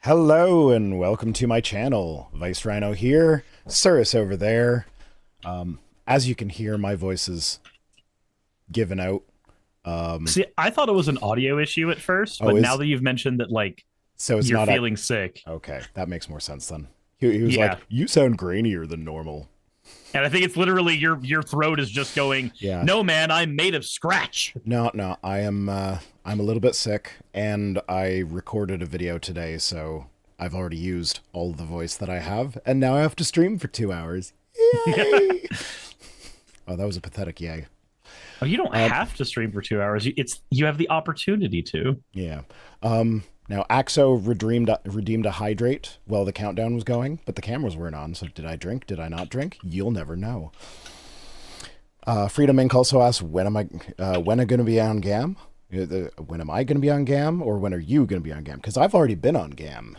Hello and welcome to my channel. Vice Rhino here, Cirrus over there. As you can hear, my voice is given out. See, I thought it was an audio issue at first, but now that you've mentioned that, like, so it's you're not feeling sick. Okay, that makes more sense then. He was like, you sound grainier than normal. And I think it's literally your throat is just going, no, man, I'm made of scratch. No, I'm a little bit sick, and I recorded a video today, so I've already used all the voice that I have, and now I have to stream for 2 hours. Yay! Oh, that was a pathetic yay. Oh, you don't have to stream for 2 hours. You have the opportunity to. Yeah. Now, Axo redeemed a hydrate while the countdown was going, but the cameras weren't on, so did I drink? Did I not drink? You'll never know. Freedom Inc. also asks, when am I going to be on GAM? When am I going to be on GAM, or when are you going to be on GAM? Because I've already been on GAM.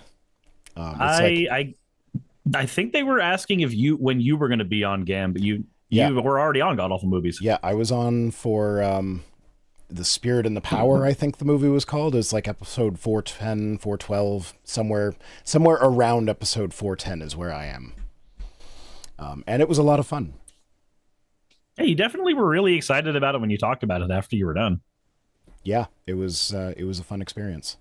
I think they were asking when you were going to be on GAM, but you were already on God Awful Movies. Yeah, I was on for The Spirit and the Power, I think the movie was called. It's like episode 410, 412, somewhere around episode 410 is where I am. And it was a lot of fun. Hey, you definitely were really excited about it when you talked about it after you were done. Yeah, it was a fun experience.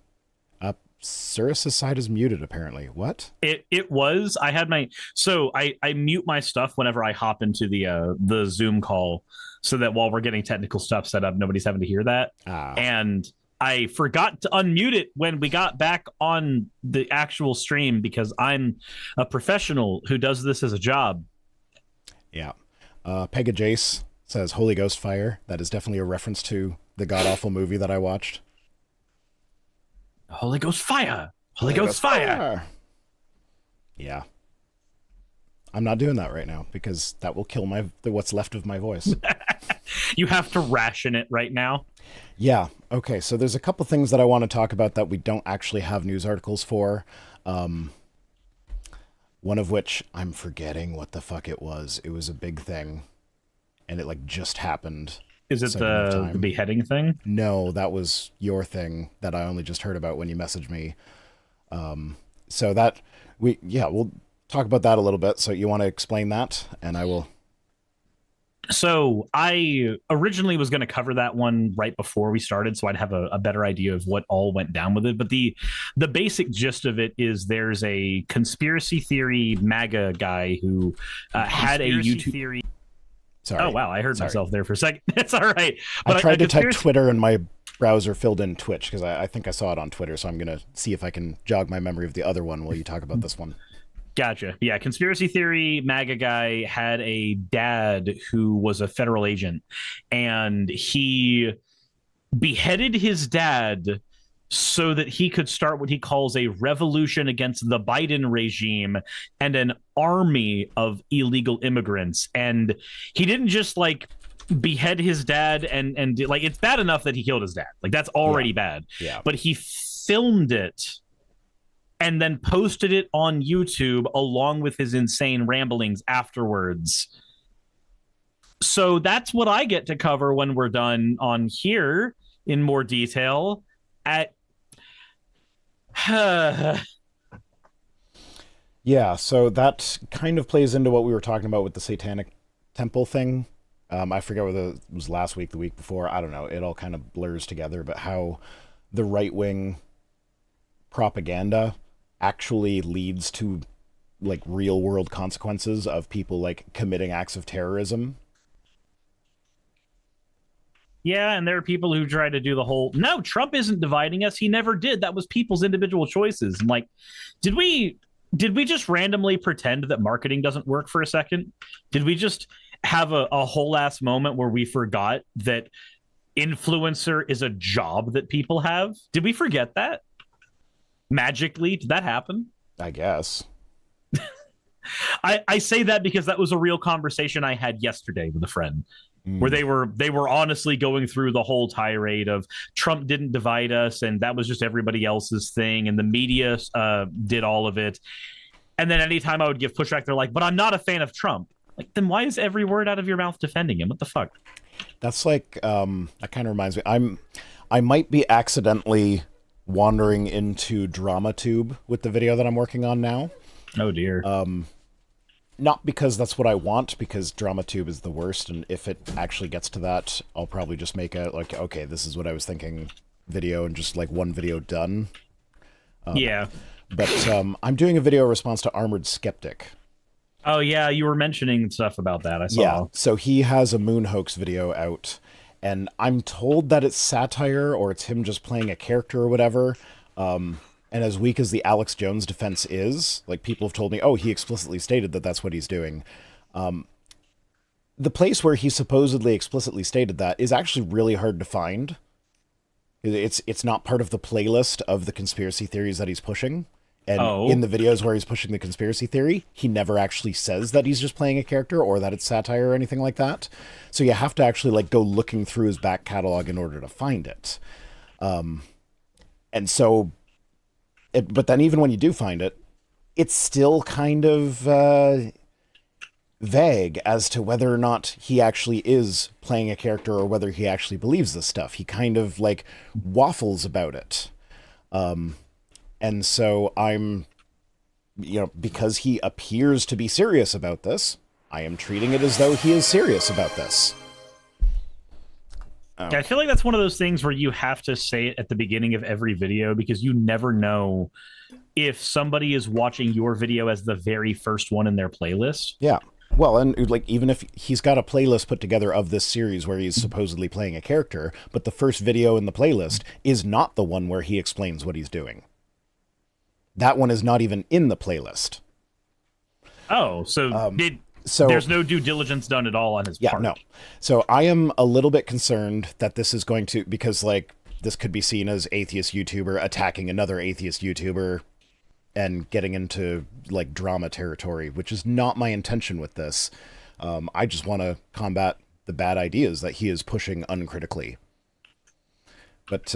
Cirrus's side is muted, apparently. What? It was. I had I mute my stuff whenever I hop into the Zoom call, so that while we're getting technical stuff set up, nobody's having to hear that. And I forgot to unmute it when we got back on the actual stream, because I'm a professional who does this as a job. Yeah. Pega Jace says Holy Ghost Fire. That is definitely a reference to the god-awful movie that I watched. Holy Ghost Fire! Holy Ghost Fire! Yeah. I'm not doing that right now, because that will kill what's left of my voice. You have to ration it right now? Yeah. Okay, so there's a couple things that I want to talk about that we don't actually have news articles for. One of which I'm forgetting what the fuck it was. It was a big thing, and it like just happened. Is it the beheading thing? No, that was your thing that I only just heard about when you messaged me. So that we'll talk about that a little bit. So you want to explain that, and I will. So I originally was going to cover that one right before we started, so I'd have a better idea of what all went down with it. But the basic gist of it is there's a conspiracy theory MAGA guy who had a YouTube theory. Sorry. Oh, wow. I heard myself there for a second. It's all right. But I tried to type Twitter and my browser filled in Twitch because I think I saw it on Twitter. So I'm going to see if I can jog my memory of the other one while you talk about this one. Gotcha. Yeah. Conspiracy theory MAGA guy had a dad who was a federal agent, and he beheaded his dad so that he could start what he calls a revolution against the Biden regime and an army of illegal immigrants. And he didn't just like behead his dad and like, it's bad enough that he killed his dad. Like, that's already bad. Yeah. But he filmed it and then posted it on YouTube along with his insane ramblings afterwards. So that's what I get to cover when we're done on here in more detail. Yeah, so that kind of plays into what we were talking about with the Satanic Temple thing. I forget whether it was last week, the week before. I don't know. It all kind of blurs together, but how the right-wing propaganda actually leads to like real-world consequences of people like committing acts of terrorism. Yeah, and there are people who try to do the whole, no, Trump isn't dividing us. He never did. That was people's individual choices. I'm like, did we just randomly pretend that marketing doesn't work for a second? Did we just have a whole ass moment where we forgot that influencer is a job that people have? Did we forget that? Magically, did that happen? I guess. I say that because that was a real conversation I had yesterday with a friend. Where they were honestly going through the whole tirade of Trump didn't divide us and that was just everybody else's thing and the media did all of it. And then anytime I would give pushback, they're like, but I'm not a fan of Trump. Like, then why is every word out of your mouth defending him? What the fuck? That's like, that kind of reminds me. I might be accidentally wandering into DramaTube with the video that I'm working on now. Oh dear. Not because that's what I want, because DramaTube is the worst, and if it actually gets to that, I'll probably just make a, like, okay, this is what I was thinking video, and just, like, one video done. Yeah. But I'm doing a video response to Armored Skeptic. Oh, yeah, you were mentioning stuff about that, I saw. Yeah, so he has a moon hoax video out, and I'm told that it's satire, or it's him just playing a character or whatever. And as weak as the Alex Jones defense is, like, people have told me, oh, he explicitly stated that that's what he's doing. The place where he supposedly explicitly stated that is actually really hard to find. It's not part of the playlist of the conspiracy theories that he's pushing. And in the videos where he's pushing the conspiracy theory, he never actually says that he's just playing a character or that it's satire or anything like that. So you have to actually, like, go looking through his back catalog in order to find it. And so... but then even when you do find it, it's still kind of vague as to whether or not he actually is playing a character or whether he actually believes this stuff. He kind of, like, waffles about it. And so I'm, you know, because he appears to be serious about this, I am treating it as though he is serious about this. I feel like that's one of those things where you have to say it at the beginning of every video because you never know if somebody is watching your video as the very first one in their playlist. Yeah. Well, and like, even if he's got a playlist put together of this series where he's supposedly playing a character, but the first video in the playlist is not the one where he explains what he's doing. That one is not even in the playlist. Oh, so there's no due diligence done at all on his part. No. So I am a little bit concerned that this is going to, because, like, this could be seen as atheist YouTuber attacking another atheist YouTuber and getting into, like, drama territory, which is not my intention with this. I just want to combat the bad ideas that he is pushing uncritically. But,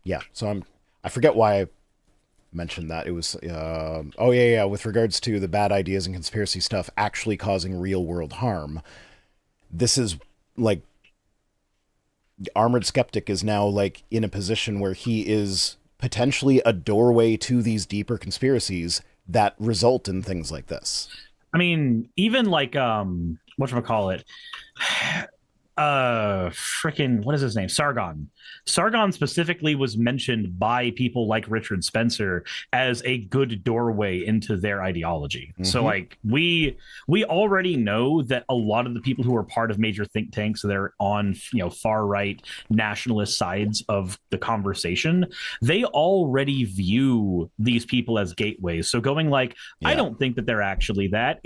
yeah, so I forget why I mentioned that. It was with regards to the bad ideas and conspiracy stuff actually causing real world harm. This is, like, Armored Skeptic is now, like, in a position where he is potentially a doorway to these deeper conspiracies that result in things like this. I mean, even like whatchamacallit, freaking, what is his name? Sargon specifically was mentioned by people like Richard Spencer as a good doorway into their ideology. So like we already know that a lot of the people who are part of major think tanks that are on, far right nationalist sides of the conversation, they already view these people as gateways. So going like, I don't think that they're actually that.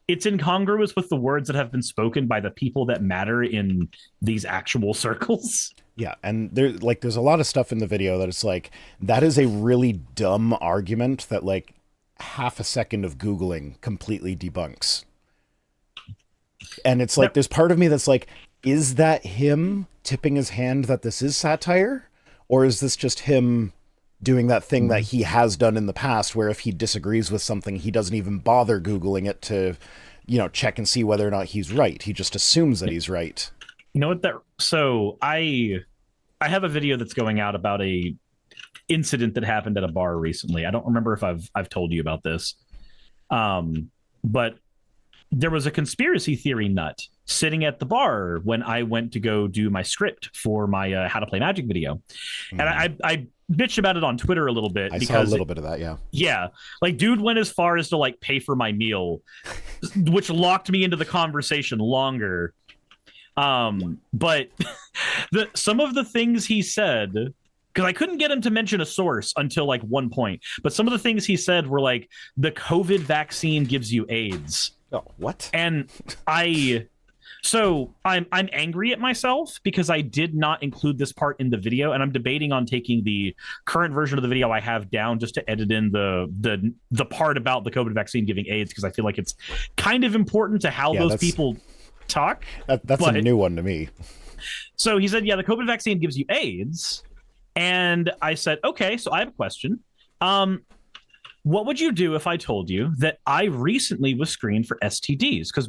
It's incongruous with the words that have been spoken by the people that matter in these actual circles. Yeah, and there's a lot of stuff in the video that it's like, that is a really dumb argument that like half a second of Googling completely debunks. And it's like, there's part of me that's like, is that him tipping his hand that this is satire? Or is this just him doing that thing that he has done in the past, where if he disagrees with something, he doesn't even bother Googling it to, check and see whether or not he's right. He just assumes that he's right. You know what? So I have a video that's going out about a incident that happened at a bar recently. I don't remember if I've told you about this, but there was a conspiracy theory nut sitting at the bar when I went to go do my script for my How to Play Magic video, and I bitched about it on Twitter a little bit. I saw a little bit of that, yeah. Like, dude went as far as to like pay for my meal, which locked me into the conversation longer. But some of the things he said, because I couldn't get him to mention a source until like one point, but some of the things he said were like, the COVID vaccine gives you AIDS. Oh, what? And I'm angry at myself because I did not include this part in the video, and I'm debating on taking the current version of the video I have down just to edit in the part about the COVID vaccine giving AIDS, because I feel like it's kind of important to how those people talk. That's a new one to me. So he said, yeah, the COVID vaccine gives you AIDS. And I said, okay, so I have a question. What would you do if I told you that I recently was screened for STDs? Because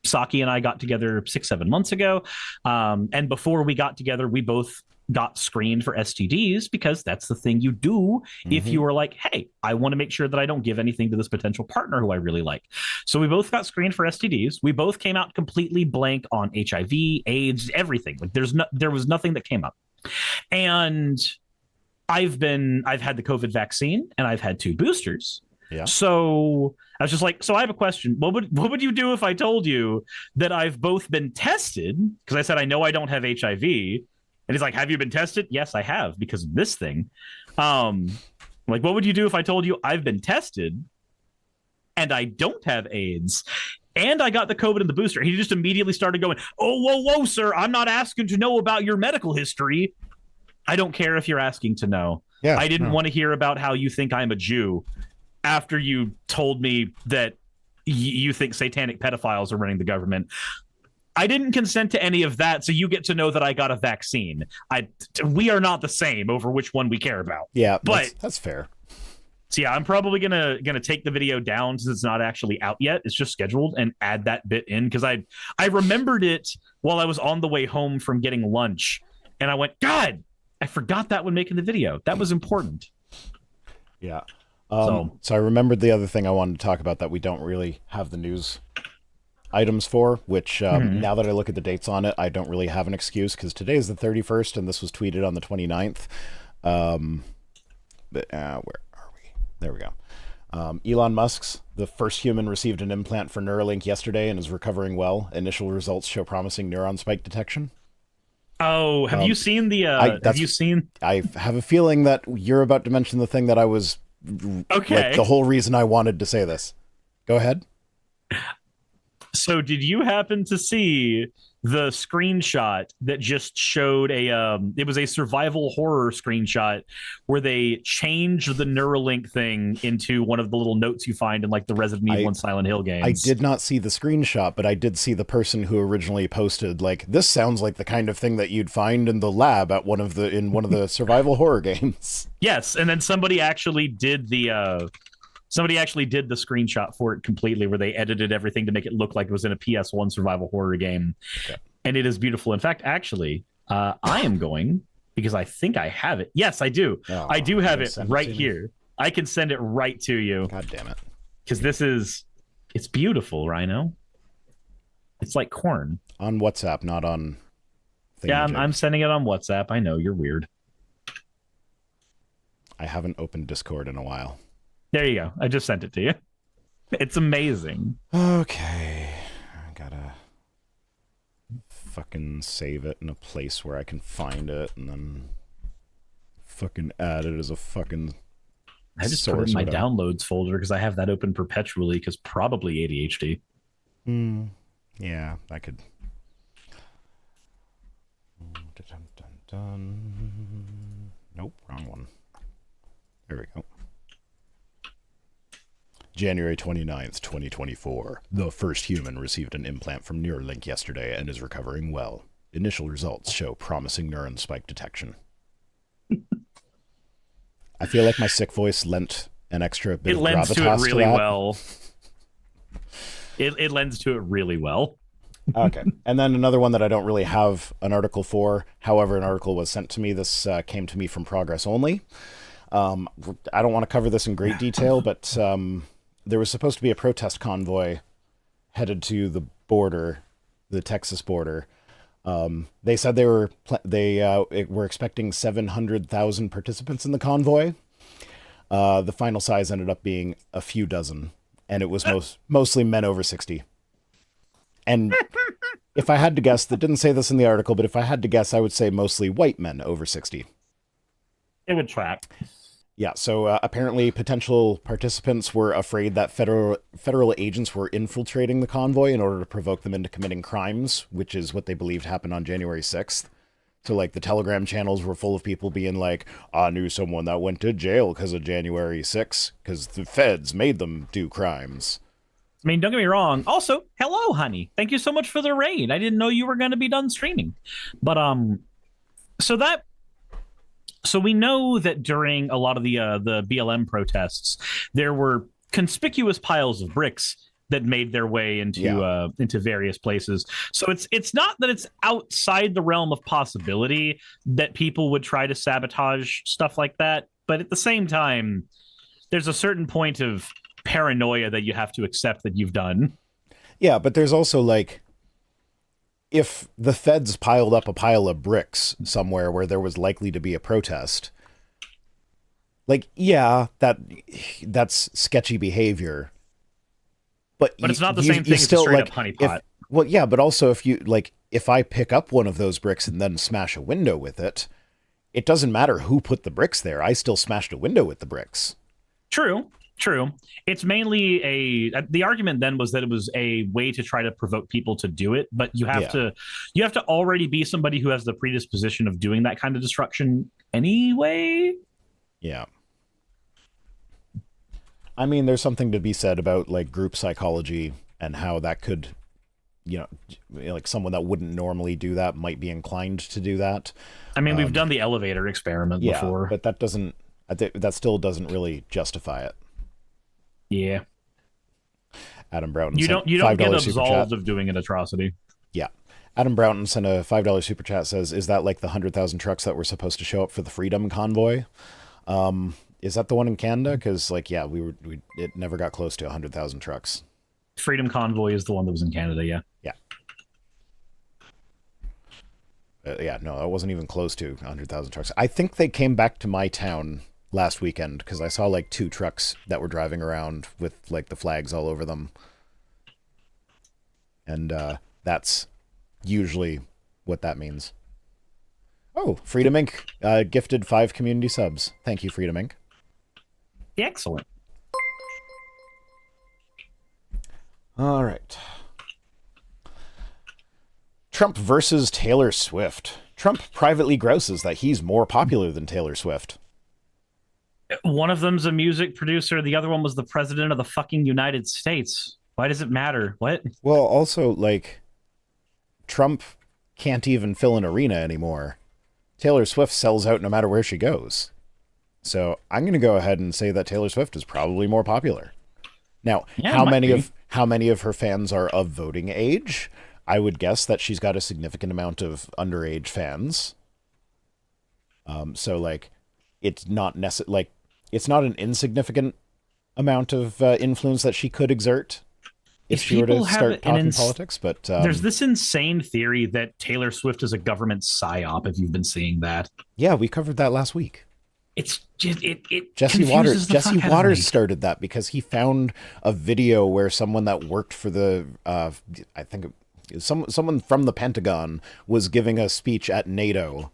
Saki and I got together 6-7 months ago. And before we got together, we both got screened for STDs, because that's the thing you do if you are like, hey, I want to make sure that I don't give anything to this potential partner who I really like. So we both got screened for STDs. We both came out completely blank on HIV, AIDS, everything. Like there was nothing that came up. And I've had the COVID vaccine, and I've had 2 boosters. Yeah. So I was just like, so I have a question. What would you do if I told you that I've both been tested? Because I said, I know I don't have HIV. And he's like, have you been tested? Yes, I have, because of this thing. Like, what would you do if I told you I've been tested and I don't have AIDS? And I got the COVID and the booster. He just immediately started going, oh, whoa, sir, I'm not asking to know about your medical history. I don't care if you're asking to know. Yeah, I didn't want to hear about how you think I'm a Jew after you told me that you think satanic pedophiles are running the government. I didn't consent to any of that, so you get to know that I got a vaccine. We are not the same over which one we care about. Yeah, but that's fair. So yeah, I'm probably gonna take the video down since it's not actually out yet. It's just scheduled, and add that bit in, because I remembered it while I was on the way home from getting lunch, and I went, God, I forgot that when making the video. That was important. Yeah. So I remembered the other thing I wanted to talk about that we don't really have the news items for, which now that I look at the dates on it, I don't really have an excuse, because today is the 31st and this was tweeted on the 29th. But where are we? There we go. Elon Musk's the first human received an implant for Neuralink yesterday and is recovering well. Initial results show promising neuron spike detection. Oh, have you seen the have you seen? I have a feeling that you're about to mention the thing that I was like the whole reason I wanted to say this. Go ahead. So did you happen to see the screenshot that just showed it was a survival horror screenshot where they changed the Neuralink thing into one of the little notes you find in like the Resident Evil and Silent Hill games? I did not see the screenshot, but I did see the person who originally posted like, this sounds like the kind of thing that you'd find in the lab at one of the survival horror games. Yes, and then somebody actually did the screenshot for it completely, where they edited everything to make it look like it was in a PS1 survival horror game. Okay. And it is beautiful. In fact, actually, I am going, because I think I have it. Yes, I do. Oh, I do have it right here. I can send it right to you. God damn it. Because it's beautiful, Rhino. It's like corn. On WhatsApp, not on Yeah, I'm Thingamajig. sending it on WhatsApp. I know you're weird. I haven't opened Discord in a while. There you go. I just sent it to you. It's amazing. Okay. I gotta fucking save it in a place where I can find it and then fucking add it as a fucking I just put it in my downloads folder because I have that open perpetually because probably ADHD. Yeah, I could. Nope, wrong one. There we go. January 29th, 2024. The first human received an implant from Neuralink yesterday and is recovering well. Initial results show promising neuron spike detection. I feel like my sick voice lent an extra bit of gravitas to it. It lends to it really well. It lends to it really well. Okay. And then another one that I don't really have an article for. However, an article was sent to me. This came to me from Progress Only. I don't want to cover this in great detail, but there was supposed to be a protest convoy headed to the border, the Texas border. They said they were expecting 700,000 participants in the convoy. The final size ended up being a few dozen, and it was mostly men over 60. And if I had to guess, that didn't say this in the article, but if I had to guess, I would say mostly white men over 60. It would track. Yeah, so apparently potential participants were afraid that federal agents were infiltrating the convoy in order to provoke them into committing crimes, which is what they believed happened on January 6th. So, like, the Telegram channels were full of people being like, I knew someone that went to jail because of January 6th, because the feds made them do crimes. I mean, don't get me wrong. Also, hello, honey. Thank you so much for the raid. I didn't know you were going to be done streaming. But, So we know that during a lot of the BLM protests, there were conspicuous piles of bricks that made their way into various places. So it's not that it's outside the realm of possibility that people would try to sabotage stuff like that, but at the same time, there's a certain point of paranoia that you have to accept that you've done. Yeah, but there's also like, if the feds piled up a pile of bricks somewhere where there was likely to be a protest, like, yeah, that's sketchy behavior. But it's not the same thing as a straight up honeypot. Well, yeah, but also if I pick up one of those bricks and then smash a window with it, it doesn't matter who put the bricks there. I still smashed a window with the bricks. True. It's mainly the argument then was that it was a way to try to provoke people to do it, but you have to already be somebody who has the predisposition of doing that kind of destruction anyway. Yeah. I mean, there's something to be said about like group psychology and how that could, like someone that wouldn't normally do that might be inclined to do that. I mean, we've done the elevator experiment before. But that still doesn't really justify it. Yeah. Adam Broughton. You don't get absolved of doing an atrocity. Yeah. Adam Broughton sent a $5 super chat, says, is that like the 100,000 trucks that were supposed to show up for the Freedom Convoy? Is that the one in Canada? Because like, yeah, it never got close to 100,000 trucks. Freedom Convoy is the one that was in Canada. Yeah. Yeah. No, that wasn't even close to 100,000 trucks. I think they came back to my town last weekend because I saw like 2 trucks that were driving around with like the flags all over them. And that's usually what that means. Oh, Freedom Inc. Gifted 5 community subs. Thank you, Freedom Inc. Excellent. All right. Trump versus Taylor Swift. Trump privately grouses that he's more popular than Taylor Swift. One of them's a music producer. The other one was the president of the fucking United States. Why does it matter? What? Well, also, like, Trump can't even fill an arena anymore. Taylor Swift sells out no matter where she goes. So I'm going to go ahead and say that Taylor Swift is probably more popular. Now, how many of her fans are of voting age? I would guess that she's got a significant amount of underage fans. So, like, it's not it's not an insignificant amount of influence that she could exert. if she were to start talking politics. But there's this insane theory that Taylor Swift is a government psyop, if you've been seeing that. Yeah, we covered that last week. It's just, it Jesse Waters started that because he found a video where someone that worked for the I think someone from the Pentagon was giving a speech at NATO,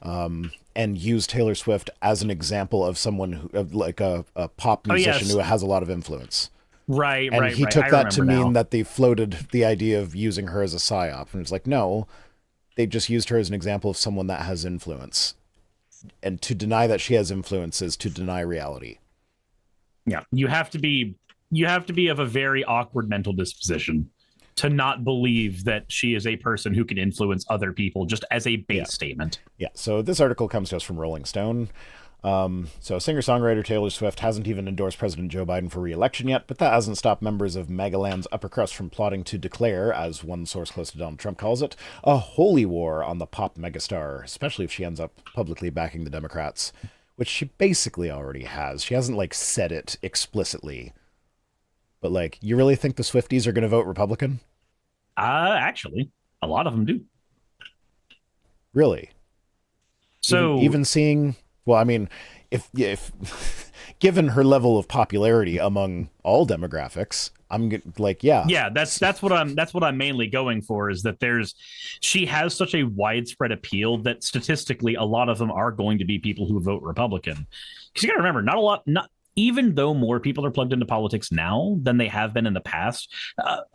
and used Taylor Swift as an example of someone who, like a pop musician who has a lot of influence. Right, and right. he took that to mean now that they floated the idea of using her as a psyop, and it's like, no, they just used her as an example of someone that has influence. And to deny that she has influence is to deny reality. Yeah, you have to be of a very awkward mental disposition to not believe that she is a person who can influence other people just as a base statement. Yeah, so this article comes to us from Rolling Stone. So singer-songwriter Taylor Swift hasn't even endorsed President Joe Biden for re-election yet, but that hasn't stopped members of Magaland's upper crust from plotting to declare, as one source close to Donald Trump calls it, a holy war on the pop megastar, especially if she ends up publicly backing the Democrats, which she basically already has. She hasn't, like, said it explicitly. But, like, you really think the Swifties are going to vote Republican? Actually, a lot of them do. Really? So even seeing... Well, I mean, if given her level of popularity among all demographics, I'm like, yeah, that's what I'm mainly going for, is that she has such a widespread appeal that statistically a lot of them are going to be people who vote Republican. Because you got to remember, not even though more people are plugged into politics now than they have been in the past,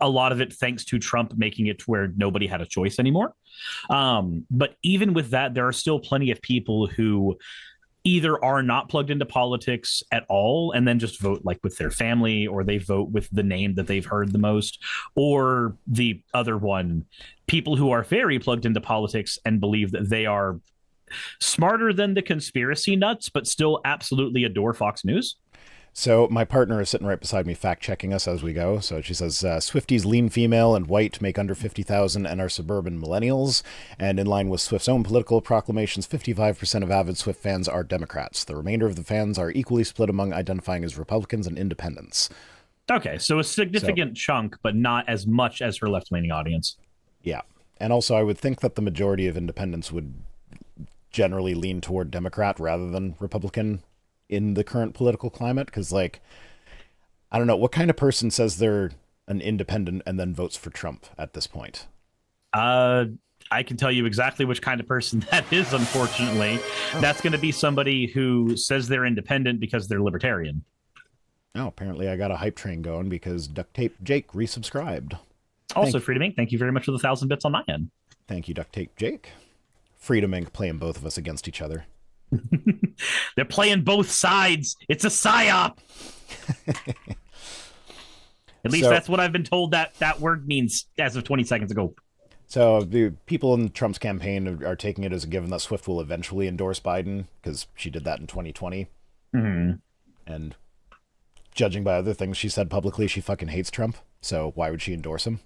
a lot of it thanks to Trump making it to where nobody had a choice anymore. But even with that, there are still plenty of people who either are not plugged into politics at all and then just vote like with their family, or they vote with the name that they've heard the most, or the other one, people who are very plugged into politics and believe that they are smarter than the conspiracy nuts, but still absolutely adore Fox News. So my partner is sitting right beside me fact-checking us as we go. So she says, Swifties lean female and white, make under 50,000 and are suburban millennials. And in line with Swift's own political proclamations, 55% of avid Swift fans are Democrats. The remainder of the fans are equally split among identifying as Republicans and independents. Okay, so a significant chunk, but not as much as her left-leaning audience. Yeah. And also I would think that the majority of independents would generally lean toward Democrat rather than Republican in the current political climate, because, like, I don't know, what kind of person says they're an independent and then votes for Trump at this point? I can tell you exactly which kind of person that is, unfortunately. Oh. That's going to be somebody who says they're independent because they're libertarian. Oh, apparently I got a hype train going because Duct Tape Jake resubscribed. Also, Freedom Inc., thank you very much for the 1,000 bits on my end. Thank you, Duct Tape Jake. Freedom Inc. playing both of us against each other. They're playing both sides. It's a psyop. At least that's what I've been told that word means as of 20 seconds ago. So the people in Trump's campaign are taking it as a given that Swift will eventually endorse Biden because she did that in 2020. Mm-hmm. And judging by other things she said publicly, she fucking hates Trump. So why would she endorse him?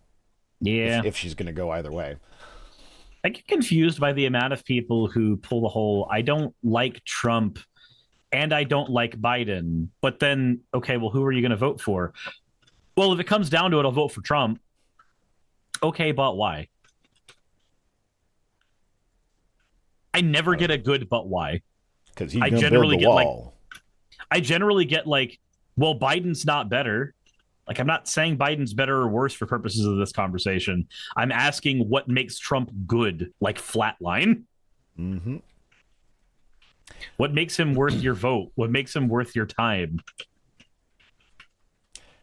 Yeah. If she's going to go either way. I get confused by the amount of people who pull the whole, I don't like Trump and I don't like Biden, but then, okay, well, who are you going to vote for? Well, if it comes down to it, I'll vote for Trump. Okay, but why? I never get a good but why. Because he's going to build the wall. I generally get like, well, Biden's not better. Like, I'm not saying Biden's better or worse for purposes of this conversation. I'm asking what makes Trump good, like flatline. Mm-hmm. What makes him worth your vote? What makes him worth your time?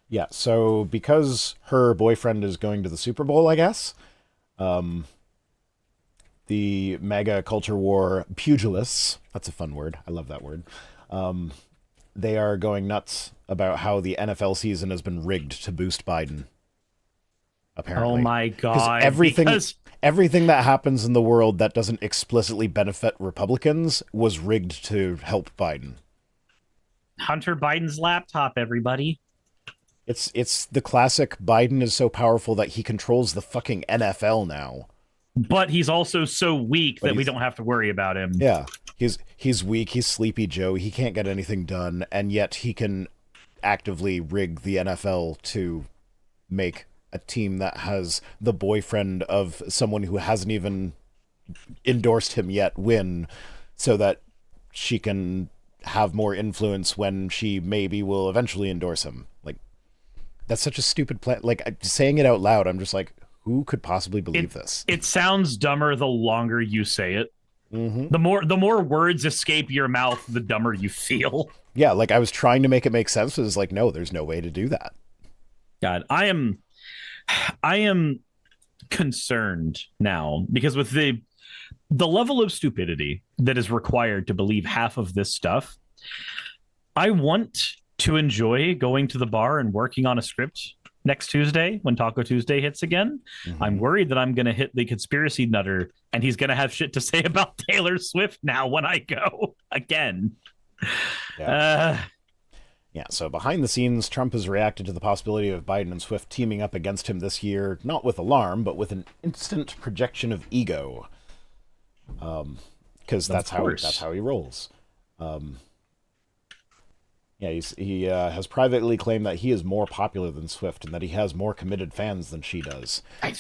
Yeah, so because her boyfriend is going to the Super Bowl, I guess, the Maga culture war pugilists, that's a fun word, I love that word, they are going nuts about how the NFL season has been rigged to boost Biden. Apparently. Oh my God. Everything that happens in the world that doesn't explicitly benefit Republicans was rigged to help Biden. Hunter Biden's laptop, everybody. It's the classic Biden is so powerful that he controls the fucking NFL now. But he's also so weak that we don't have to worry about him. Yeah. He's weak, he's Sleepy Joe, he can't get anything done, and yet he can actively rig the NFL to make a team that has the boyfriend of someone who hasn't even endorsed him yet win, so that she can have more influence when she maybe will eventually endorse him. Like, that's such a stupid plan. Like, saying it out loud, I'm just like, who could possibly believe this? It sounds dumber the longer you say it. Mm-hmm. The more words escape your mouth, the dumber you feel. Yeah, like, I was trying to make it make sense, but it's like, no, there's no way to do that. God, I am concerned now, because with the level of stupidity that is required to believe half of this stuff, I want to enjoy going to the bar and working on a script next Tuesday when Taco Tuesday hits again. Mm-hmm. I'm worried that I'm going to hit the conspiracy nutter and he's going to have shit to say about Taylor Swift now when I go again. Yeah. So behind the scenes, Trump has reacted to the possibility of Biden and Swift teaming up against him this year, not with alarm, but with an instant projection of ego. Because that's how he rolls. He has privately claimed that he is more popular than Swift and that he has more committed fans than she does. I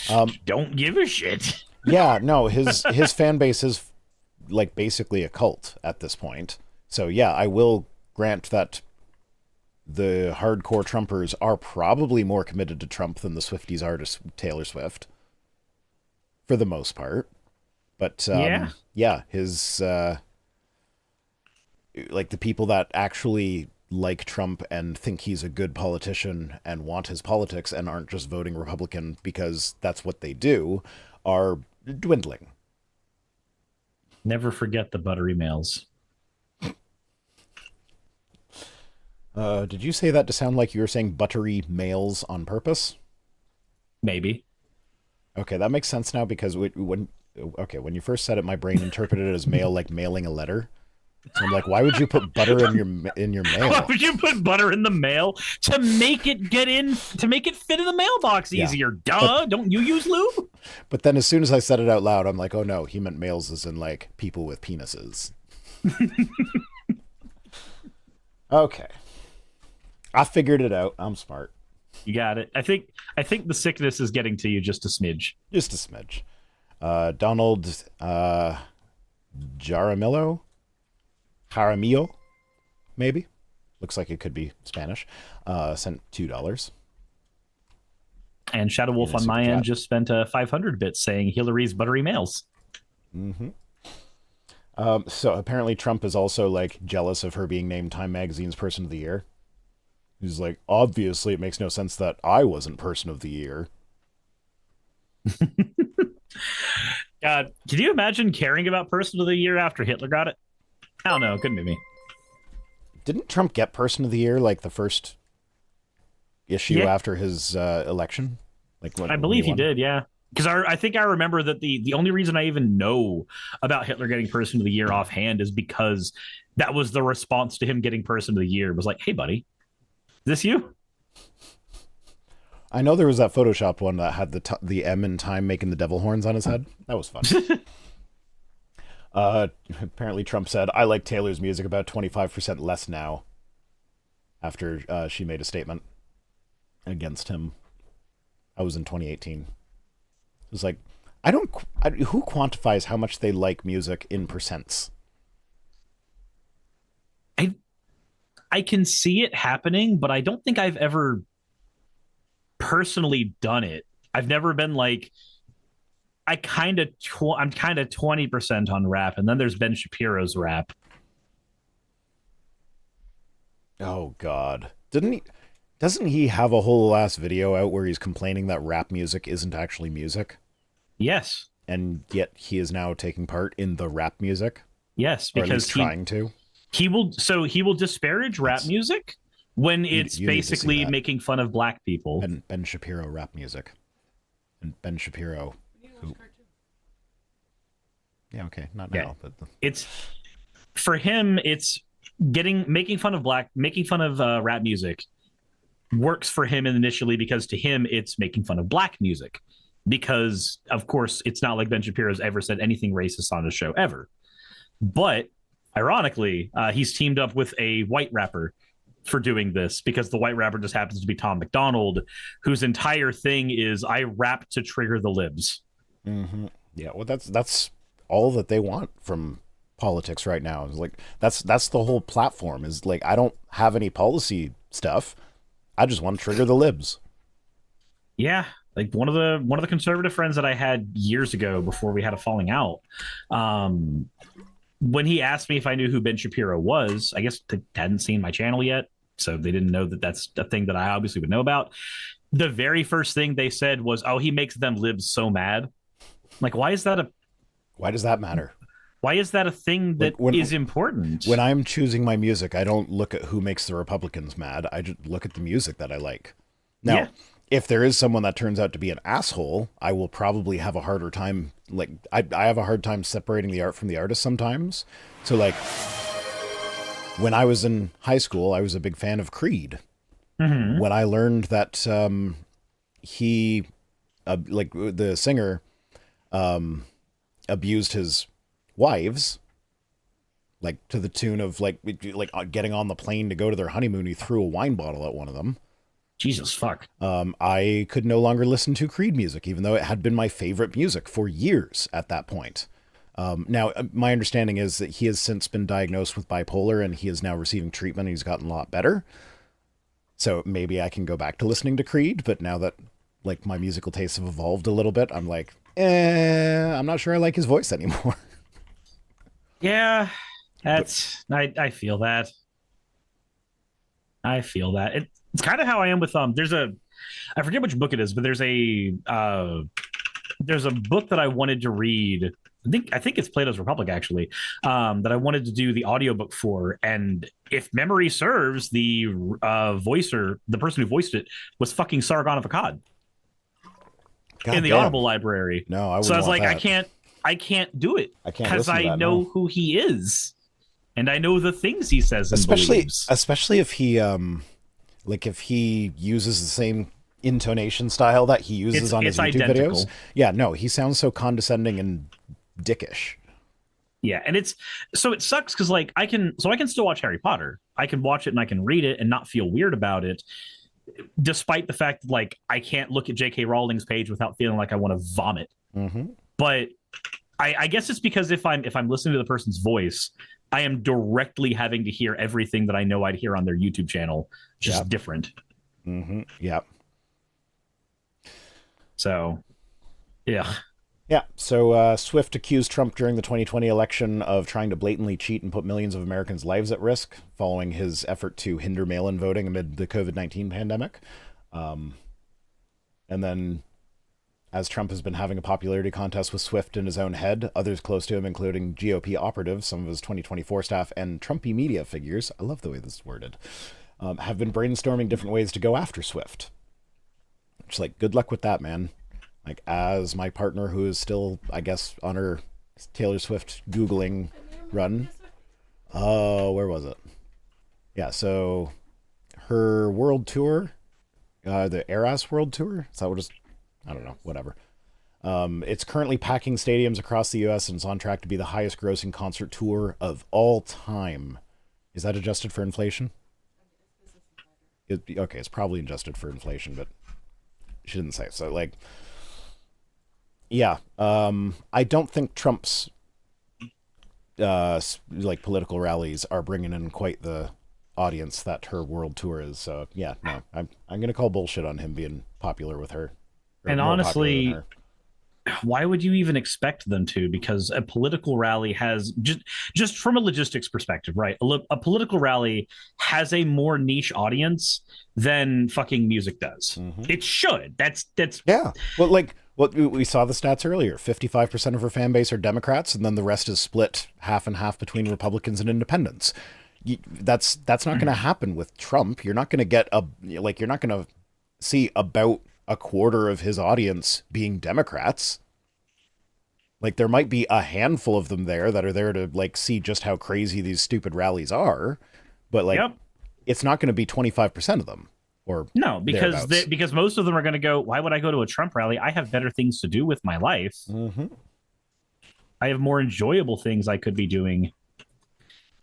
don't give a shit. Yeah, no, his fan base is like basically a cult at this point. So yeah, I will grant that the hardcore Trumpers are probably more committed to Trump than the Swifties are to Taylor Swift, for the most part. But his like the people that actually like Trump and think he's a good politician and want his politics and aren't just voting Republican because that's what they do, are dwindling. Never forget the buttery males. Did you say that to sound like you were saying buttery males on purpose? Maybe. Okay, that makes sense now, because when you first said it, my brain interpreted it as mail, like mailing a letter. So I'm like, why would you put butter in your mail? Why would you put butter in the mail? To make it fit in the mailbox easier. Duh, don't you use lube? But then as soon as I said it out loud, I'm like, oh no, he meant males as in like people with penises. Okay. I figured it out. I'm smart. You got it. I think the sickness is getting to you just a smidge. Just a smidge. Donald Jaramillo, maybe. Looks like it could be Spanish. Sent $2. And Shadow Wolf on my end just spent 500 bits saying Hillary's buttery males. Mm-hmm. So apparently Trump is also like jealous of her being named Time Magazine's Person of the Year. He's like, obviously it makes no sense that I wasn't Person of the Year. God, can you imagine caring about Person of the Year after Hitler got it? I don't know. It couldn't be me. Didn't Trump get Person of the Year like the first issue after his election? Like I believe he did, yeah. Because I think I remember that the only reason I even know about Hitler getting Person of the Year offhand is because that was the response to him getting Person of the Year. It was like, hey, buddy, is this you? I know there was that Photoshopped one that had the M in Time making the devil horns on his head. That was fun. Apparently Trump said, I like Taylor's music about 25% less now, after she made a statement against him. I was in 2018. It was like, who quantifies how much they like music in percents? I can see it happening, but I don't think I've ever personally done it. I've never been like, I'm kind of 20% on rap, and then there's Ben Shapiro's rap. Oh God, doesn't he have a whole last video out where he's complaining that rap music isn't actually music? Yes, and yet he is now taking part in the rap music. Yes, because he will disparage rap music when it's basically making fun of black people. Ben Shapiro rap music, and Ben Shapiro. Yeah, okay, not now, but it's for him. It's making fun of rap music works for him initially because to him it's making fun of black music, because of course it's not like Ben Shapiro's ever said anything racist on his show ever. But ironically, he's teamed up with a white rapper for doing this because the white rapper just happens to be Tom McDonald, whose entire thing is I rap to trigger the libs. Mm-hmm. Yeah, well, that's all that they want from politics right now. Is like that's the whole platform. Is like I don't have any policy stuff. I just want to trigger the libs. Yeah, like one of the conservative friends that I had years ago before we had a falling out. When he asked me if I knew who Ben Shapiro was, I guess they hadn't seen my channel yet, so they didn't know that that's a thing that I obviously would know about. The very first thing they said was, "Oh, he makes them libs so mad." Like, why does that matter? Why is that a thing that is important? When I'm choosing my music, I don't look at who makes the Republicans mad. I just look at the music that I like. Now, if there is someone that turns out to be an asshole, I will probably have a harder time. Like, I have a hard time separating the art from the artist sometimes. So, like, when I was in high school, I was a big fan of Creed. Mm-hmm. When I learned that he, like, the singer abused his wives, like to the tune of like getting on the plane to go to their honeymoon, he threw a wine bottle at one of them. Jesus fuck. I could no longer listen to Creed music, even though it had been my favorite music for years at that point. Now, my understanding is that he has since been diagnosed with bipolar and he is now receiving treatment. And he's gotten a lot better. So maybe I can go back to listening to Creed. But now that like my musical tastes have evolved a little bit, I'm like, I'm not sure I like his voice anymore. Yeah, I feel that. I feel that. It's kind of how I am with I forget which book it is, but there's a book that I wanted to read. I think it's Plato's Republic actually, that I wanted to do the audiobook for. And if memory serves, the voicer, the person who voiced it, was fucking Sargon of Akkad in the Audible library. No, I wouldn't. So I was like, that. I can't do it. I can't because I know who he is, and I know the things he says and believes. Especially if he like if he uses the same intonation style that he uses on his YouTube videos. Yeah, no, he sounds so condescending and dickish. Yeah, and it sucks because like I can still watch Harry Potter. I can watch it and I can read it and not feel weird about it, despite the fact that like I can't look at J.K. Rowling's page without feeling like I want to vomit. Mm-hmm. But I guess it's because if I'm listening to the person's voice, I am directly having to hear everything that I know I'd hear on their YouTube channel, just different. Mm-hmm. Yep. So, yeah. Yeah. So Swift accused Trump during the 2020 election of trying to blatantly cheat and put millions of Americans' lives at risk following his effort to hinder mail-in voting amid the COVID-19 pandemic. And then, as Trump has been having a popularity contest with Swift in his own head, others close to him, including GOP operatives, some of his 2024 staff, and Trumpy media figures, I love the way this is worded, have been brainstorming different ways to go after Swift. It's like, good luck with that, man. Like, as my partner, who is still, I guess, on her Taylor Swift Googling run. Where was it? Yeah, so her world tour, the Eras World Tour, is that what it's... I don't know, whatever. It's currently packing stadiums across the U.S. and it's on track to be the highest grossing concert tour of all time. Is that adjusted for inflation? Okay, it's probably adjusted for inflation, but she didn't say. So, like, yeah, I don't think Trump's like political rallies are bringing in quite the audience that her world tour is. So, yeah, no, I'm gonna call bullshit on him being popular with her. And honestly, why would you even expect them to? Because a political rally has just from a logistics perspective, right? A political rally has a more niche audience than fucking music does. Mm-hmm. It should. That's yeah. Well, like what we saw the stats earlier, 55% of her fan base are Democrats, and then the rest is split half and half between Republicans and independents. That's not going to happen with Trump. You're not going to get you're not going to see about a quarter of his audience being Democrats. Like, there might be a handful of them there that are there to like see just how crazy these stupid rallies are, but like it's not going to be 25% of them. Or no, because most of them are going to go, why would I go to a Trump rally? I have better things to do with my life. Mm-hmm. I have more enjoyable things I could be doing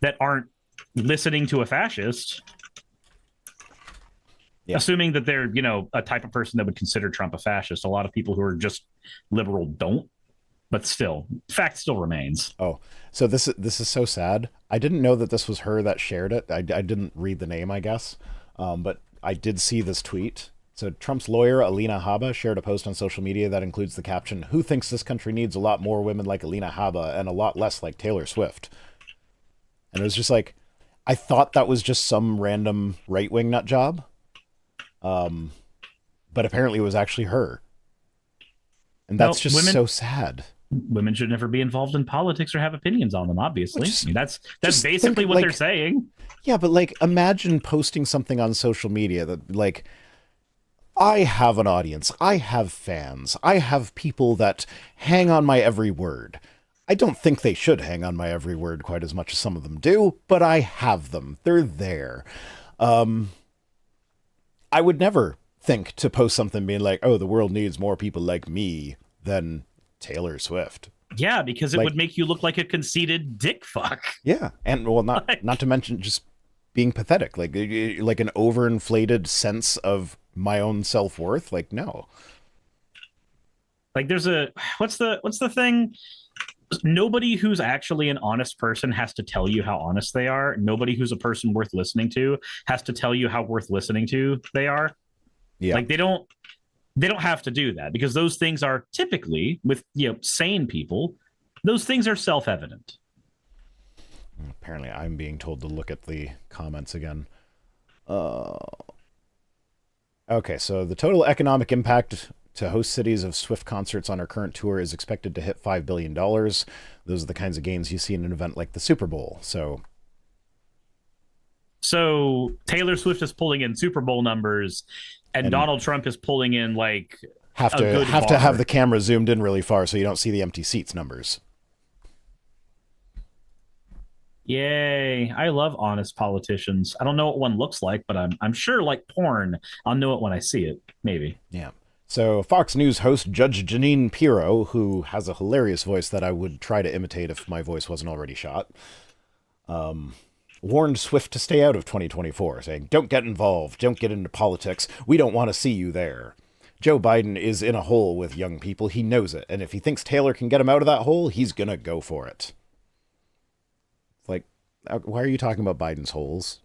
that aren't listening to a fascist. assuming that they're, a type of person that would consider Trump a fascist. A lot of people who are just liberal don't, but still, fact still remains. Oh, so this is so sad. I didn't know that this was her that shared it. I didn't read the name, I guess, but I did see this tweet. So Trump's lawyer, Alina Habba, shared a post on social media that includes the caption, "Who thinks this country needs a lot more women like Alina Habba and a lot less like Taylor Swift?" And it was just like, I thought that was just some random right-wing nut job. But apparently it was actually her. And that's just so sad. Women should never be involved in politics or have opinions on them, obviously. That's basically what they're saying. Yeah, but like, imagine posting something on social media that, like, I have an audience, I have fans, I have people that hang on my every word. I don't think they should hang on my every word quite as much as some of them do, but I have them. They're there. I would never think to post something being like, oh, the world needs more people like me than Taylor Swift. Yeah, because it would make you look like a conceited dick fuck. Yeah, and well, not to mention just being pathetic, like an overinflated sense of my own self-worth. Like, no. Like, there's what's the thing? Nobody who's actually an honest person has to tell you how honest they are. Nobody who's a person worth listening to has to tell you how worth listening to they are. Yeah. Like, they don't have to do that, because those things are typically, with sane people, those things are self-evident. Apparently I'm being told to look at the comments again. Okay, so the total economic impact to host cities of Swift concerts on her current tour is expected to hit $5 billion. Those are the kinds of gains you see in an event like the Super Bowl. So Taylor Swift is pulling in Super Bowl numbers, and Donald Trump is pulling in, like, have to have the camera zoomed in really far so you don't see the empty seats numbers. Yay. I love honest politicians. I don't know what one looks like, but I'm sure, like porn, I'll know it when I see it. Maybe. Yeah. So Fox News host Judge Jeanine Pirro, who has a hilarious voice that I would try to imitate if my voice wasn't already shot, warned Swift to stay out of 2024, saying, "Don't get involved. Don't get into politics. We don't want to see you there. Joe Biden is in a hole with young people. He knows it. And if he thinks Taylor can get him out of that hole, he's going to go for it." Like, why are you talking about Biden's holes?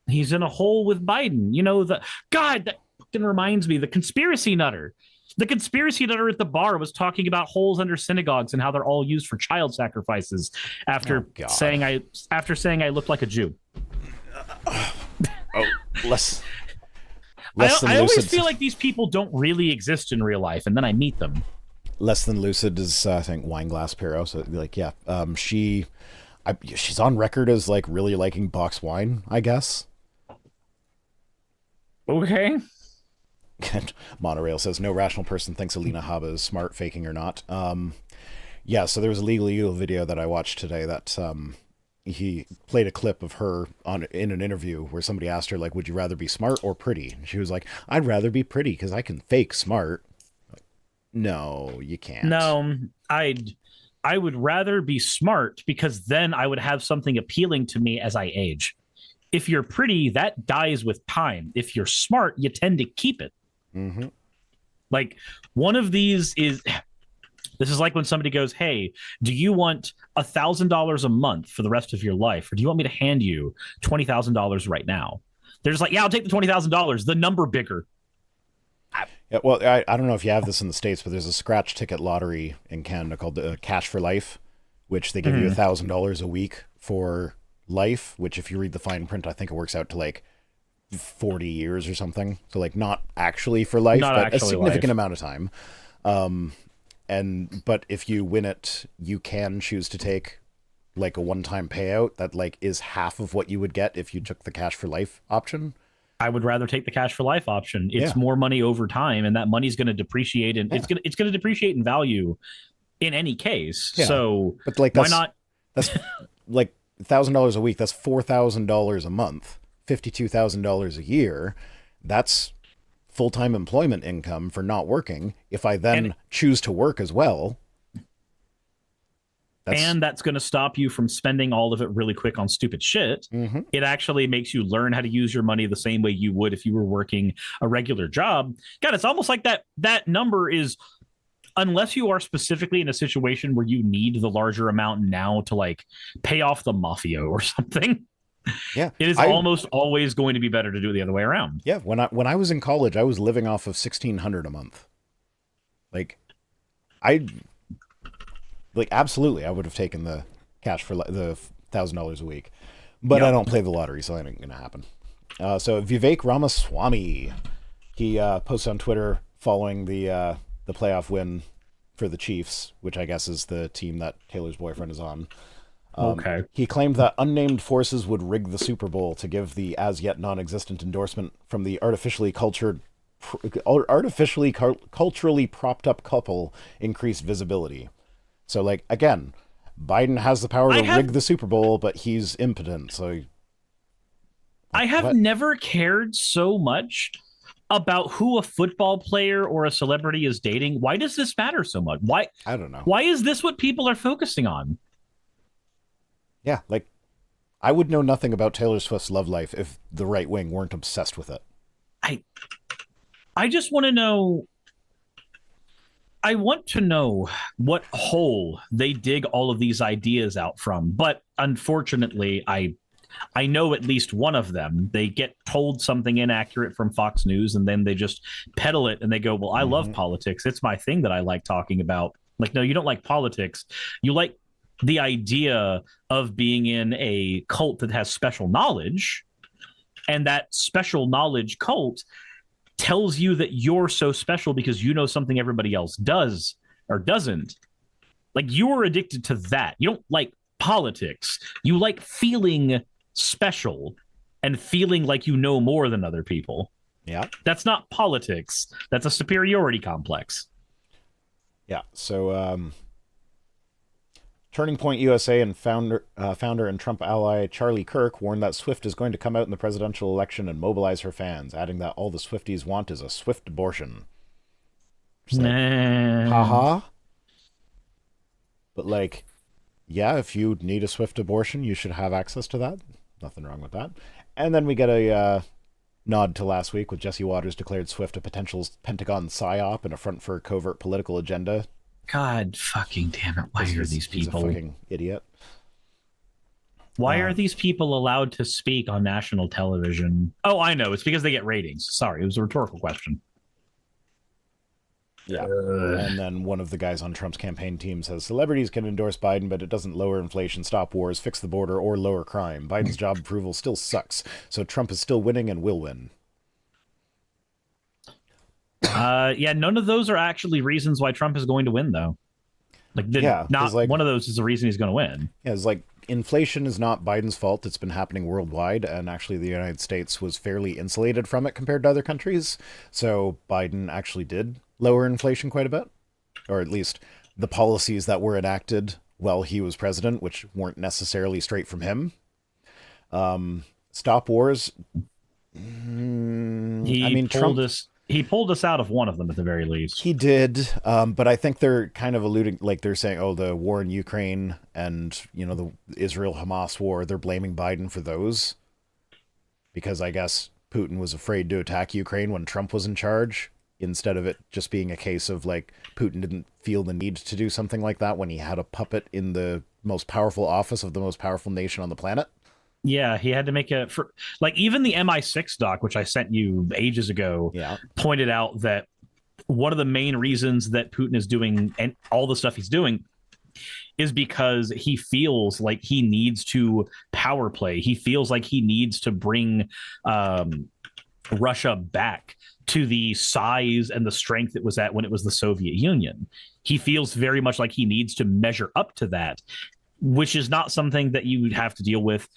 He's in a hole with Biden. That fucking reminds me, the conspiracy nutter. The conspiracy nutter at the bar was talking about holes under synagogues and how they're all used for child sacrifices after saying I look like a Jew. Less I always feel like these people don't really exist in real life, and then I meet them. Less than lucid is, I think, Wineglass Pirro. So, like, yeah, she's on record as, like, really liking box wine, I guess. Okay. Monorail says, no rational person thinks Alina Habba is smart, faking or not. Yeah, so there was a Legal Eagle video that I watched today that he played a clip of her in an interview where somebody asked her, like, would you rather be smart or pretty? And she was like, I'd rather be pretty because I can fake smart. Like, no, you can't. No, I would rather be smart because then I would have something appealing to me as I age. If you're pretty, that dies with time. If you're smart, you tend to keep it. Mm-hmm. Like, one of these is, this is like when somebody goes, hey, do you want $1,000 a month for the rest of your life? Or do you want me to hand you $20,000 right now? They're just like, yeah, I'll take the $20,000, the number bigger. Yeah, well, I don't know if you have this in the States, but there's a scratch ticket lottery in Canada called Cash for Life, which they give you $1,000 a week for life, which if you read the fine print, I think it works out to like 40 years or something. So like not actually for life, but a significant amount of time. But if you win it, you can choose to take like a one-time payout that like is half of what you would get if you took the Cash for Life option. I would rather take the Cash for Life option. It's more money over time, and that money's going to depreciate, and it's going to depreciate in value in any case. Yeah. So, but like, why not? That's like $1,000 a week. That's $4,000 a month. $52,000 a year. That's full-time employment income for not working. If I then choose to work as well. and that's going to stop you from spending all of it really quick on stupid shit. Mm-hmm. It actually makes you learn how to use your money the same way you would if you were working a regular job. God, it's almost like that number is, unless you are specifically in a situation where you need the larger amount now to like pay off the mafia or something. Yeah, it is almost always going to be better to do it the other way around. Yeah, when I was in college, I was living off of $1,600 a month. Like, absolutely, I would have taken the cash for the $1,000 a week, but I don't play the lottery, so that ain't gonna happen. So Vivek Ramaswamy, he posted on Twitter following the playoff win for the Chiefs, which I guess is the team that Taylor's boyfriend is on. Okay. He claimed that unnamed forces would rig the Super Bowl to give the as yet non-existent endorsement from the artificially culturally propped up couple increased visibility. So, like, again, Biden has the power to rig the Super Bowl, but he's impotent. So I have never cared so much about who a football player or a celebrity is dating. Why does this matter so much? Why? I don't know. Why is this what people are focusing on? Yeah, like, I would know nothing about Taylor Swift's love life if the right wing weren't obsessed with it. I just want to know. I want to know what hole they dig all of these ideas out from. But unfortunately, I know at least one of them. They get told something inaccurate from Fox News, and then they just peddle it, and they go, well, I love politics. It's my thing that I like talking about. Like, no, you don't like politics. You like the idea of being in a cult that has special knowledge, and that special knowledge cult tells you that you're so special because you know something everybody else does or doesn't. Like, you're addicted to that. You don't like politics. You like feeling special and feeling like you know more than other people. Yeah. That's not politics. That's a superiority complex. Yeah. So, Turning Point USA and founder and Trump ally Charlie Kirk warned that Swift is going to come out in the presidential election and mobilize her fans, adding that all the Swifties want is a swift abortion. Haha. But, like, yeah, if you need a swift abortion, you should have access to that. Nothing wrong with that. And then we get a nod to last week with Jesse Waters declared Swift a potential Pentagon psyop and a front for a covert political agenda. God fucking damn it. Why are these people? He's a fucking idiot. Why are these people allowed to speak on national television? Oh, I know. It's because they get ratings. Sorry, it was a rhetorical question. Yeah. And then one of the guys on Trump's campaign team says celebrities can endorse Biden, but it doesn't lower inflation, stop wars, fix the border, or lower crime. Biden's job approval still sucks. So Trump is still winning and will win. Yeah, none of those are actually reasons why Trump is going to win, though. Not one of those is the reason he's going to win. Yeah, it's like inflation is not Biden's fault. It's been happening worldwide, and actually the United States was fairly insulated from it compared to other countries. So Biden actually did lower inflation quite a bit, or at least the policies that were enacted while he was president, which weren't necessarily straight from him. Stop wars. He pulled us out of one of them at the very least. He did, but I think they're kind of alluding, like they're saying, oh, the war in Ukraine and, the Israel-Hamas war, they're blaming Biden for those. Because I guess Putin was afraid to attack Ukraine when Trump was in charge, instead of it just being a case of, like, Putin didn't feel the need to do something like that when he had a puppet in the most powerful office of the most powerful nation on the planet. Yeah, he had to make even the MI6 doc, which I sent you ages ago, pointed out that one of the main reasons that Putin is doing and all the stuff he's doing is because he feels like he needs to power play. He feels like he needs to bring Russia back to the size and the strength it was at when it was the Soviet Union. He feels very much like he needs to measure up to that, which is not something that you would have to deal with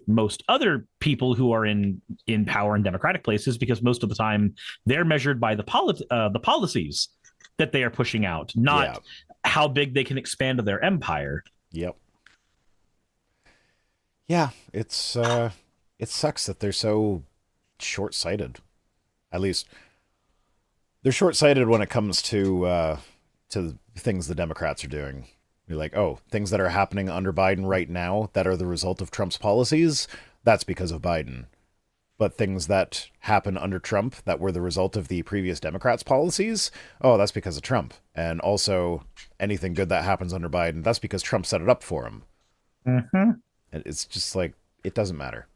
most other people who are in power in democratic places, because most of the time they're measured by the policies that they are pushing out, not how big they can expand their empire. Yep. Yeah, it sucks that they're so short-sighted. At least they're short-sighted when it comes to things the Democrats are doing. You're like, oh, things that are happening under Biden right now that are the result of Trump's policies, that's because of Biden. But things that happen under Trump that were the result of the previous Democrats' policies, oh, that's because of Trump. And also, anything good that happens under Biden, that's because Trump set it up for him. Mm-hmm. And it's just like, it doesn't matter.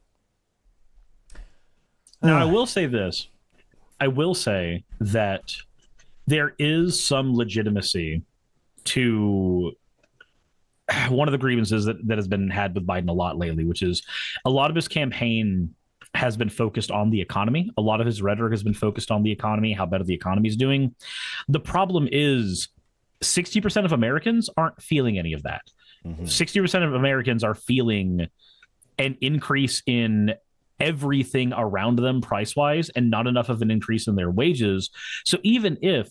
Now, I will say this. I will say that there is some legitimacy to one of the grievances that has been had with Biden a lot lately, which is a lot of his campaign has been focused on the economy. A lot of his rhetoric has been focused on the economy, how better the economy is doing. The problem is 60% of Americans aren't feeling any of that. 60% of Americans are feeling an increase in everything around them price-wise and not enough of an increase in their wages. So even if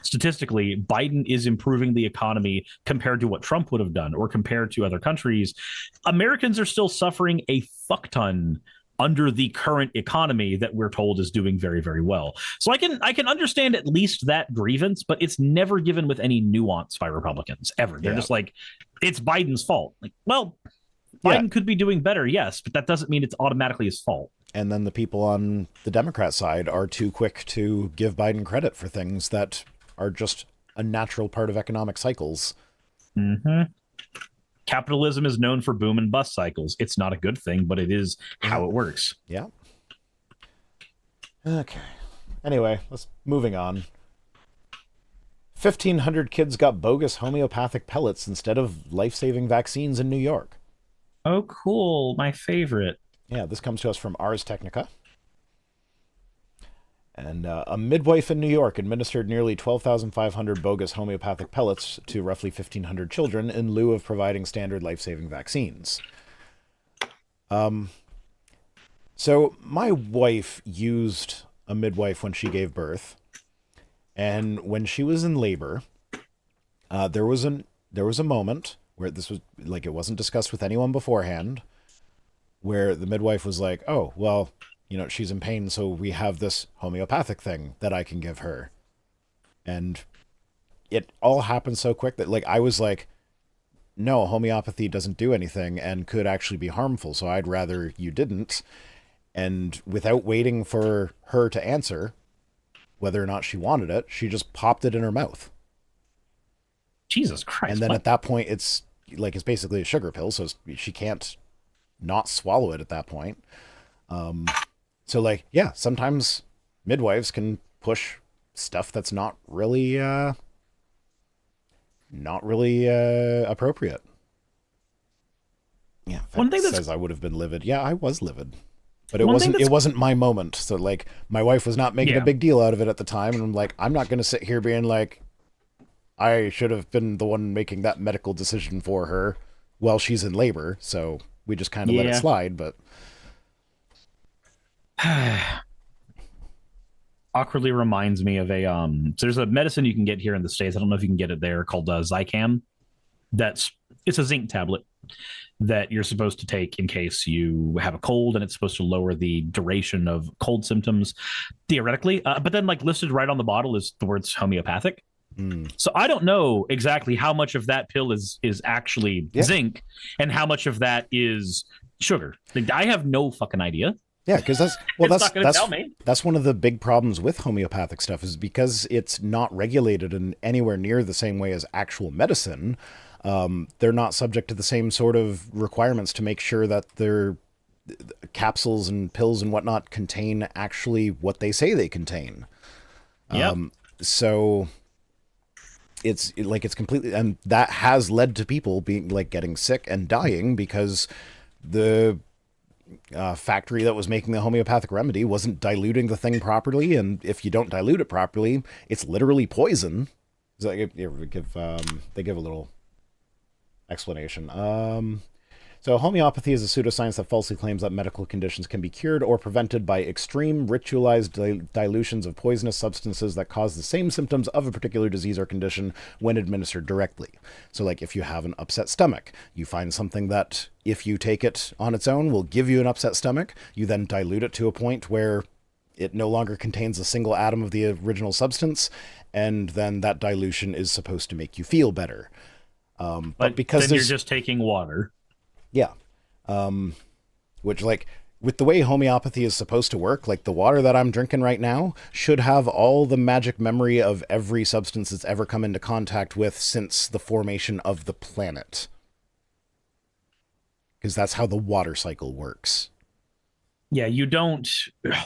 statistically Biden is improving the economy compared to what Trump would have done or compared to other countries, Americans are still suffering a fuck ton under the current economy that we're told is doing very, very well. So I can understand at least that grievance, but it's never given with any nuance by Republicans ever. They're just like, it's Biden's fault. Like, well, Biden could be doing better, yes, but that doesn't mean it's automatically his fault. And then the people on the Democrat side are too quick to give Biden credit for things that are just a natural part of economic cycles. Mm-hmm. Capitalism is known for boom and bust cycles. It's not a good thing, but it is how it works. Yeah. Okay. Anyway, moving on. 1,500 kids got bogus homeopathic pellets instead of life-saving vaccines in New York. Oh, cool. My favorite. Yeah, this comes to us from Ars Technica. And a midwife in New York administered nearly 12,500 bogus homeopathic pellets to roughly 1,500 children in lieu of providing standard life-saving vaccines. So my wife used a midwife when she gave birth. And when she was in labor, there was a moment where this was like, it wasn't discussed with anyone beforehand, where the midwife was like, oh, well, you know, she's in pain, so we have this homeopathic thing that I can give her. And it all happened so quick that, like, I was like, no, homeopathy doesn't do anything and could actually be harmful, so I'd rather you didn't. And without waiting for her to answer whether or not she wanted it, she just popped it in her mouth. Jesus Christ. And then at that point, it's basically a sugar pill, so she can't not swallow it at that point. So, like, yeah, sometimes midwives can push stuff that's not really appropriate. Yeah, one thing that says I would have been livid. Yeah, I was livid, but it wasn't my moment. So, like, my wife was not making a big deal out of it at the time, and I'm like, I'm not going to sit here being like, I should have been the one making that medical decision for her while she's in labor. So we just kind of let it slide, but. Awkwardly reminds me of a so there's a medicine you can get here in the States. I don't know if you can get it there, called Zicam. It's a zinc tablet that you're supposed to take in case you have a cold, and it's supposed to lower the duration of cold symptoms theoretically, but then, like, listed right on the bottle is the words homeopathic. So I don't know exactly how much of that pill is actually zinc and how much of that is sugar. I have no fucking idea. Yeah, because that's one of the big problems with homeopathic stuff, is because it's not regulated in anywhere near the same way as actual medicine. They're not subject to the same sort of requirements to make sure that their capsules and pills and whatnot contain actually what they say they contain. So it's completely, and that has led to people being getting sick and dying because the factory that was making the homeopathic remedy wasn't diluting the thing properly, and if you don't dilute it properly, it's literally poison. They give a little explanation. So homeopathy is a pseudoscience that falsely claims that medical conditions can be cured or prevented by extreme ritualized dilutions of poisonous substances that cause the same symptoms of a particular disease or condition when administered directly. So, like, if you have an upset stomach, you find something that, if you take it on its own, will give you an upset stomach. You then dilute it to a point where it no longer contains a single atom of the original substance, and then that dilution is supposed to make you feel better. But because then you're just taking water. Yeah. Which, like, with the way homeopathy is supposed to work, like the water that I'm drinking right now should have all the magic memory of every substance it's ever come into contact with since the formation of the planet. Because that's how the water cycle works. Yeah,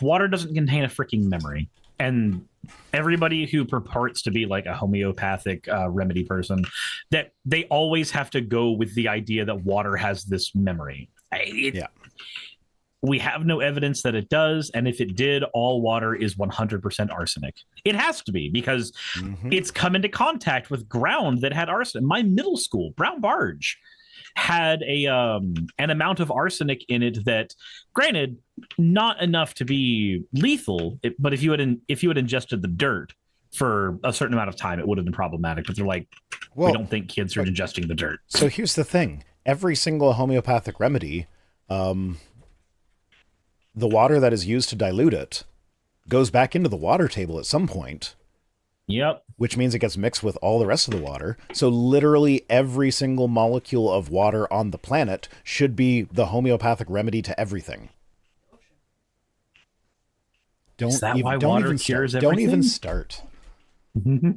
water doesn't contain a freaking memory. And everybody who purports to be like a homeopathic remedy person, that they always have to go with the idea that water has this memory. Yeah. We have no evidence that it does, and if it did, all water is 100% arsenic. It has to be, because it's come into contact with ground that had arsenic. My middle school, Brown Barge, had an amount of arsenic in it that, granted, not enough to be lethal, but if you had ingested the dirt for a certain amount of time, it would have been problematic. But they're like, we don't think kids are ingesting the dirt. So here's the thing. Every single homeopathic remedy, the water that is used to dilute it goes back into the water table at some point. Yep. Which means it gets mixed with all the rest of the water. So literally every single molecule of water on the planet should be the homeopathic remedy to everything. Is that why water cures everything? Don't even start. All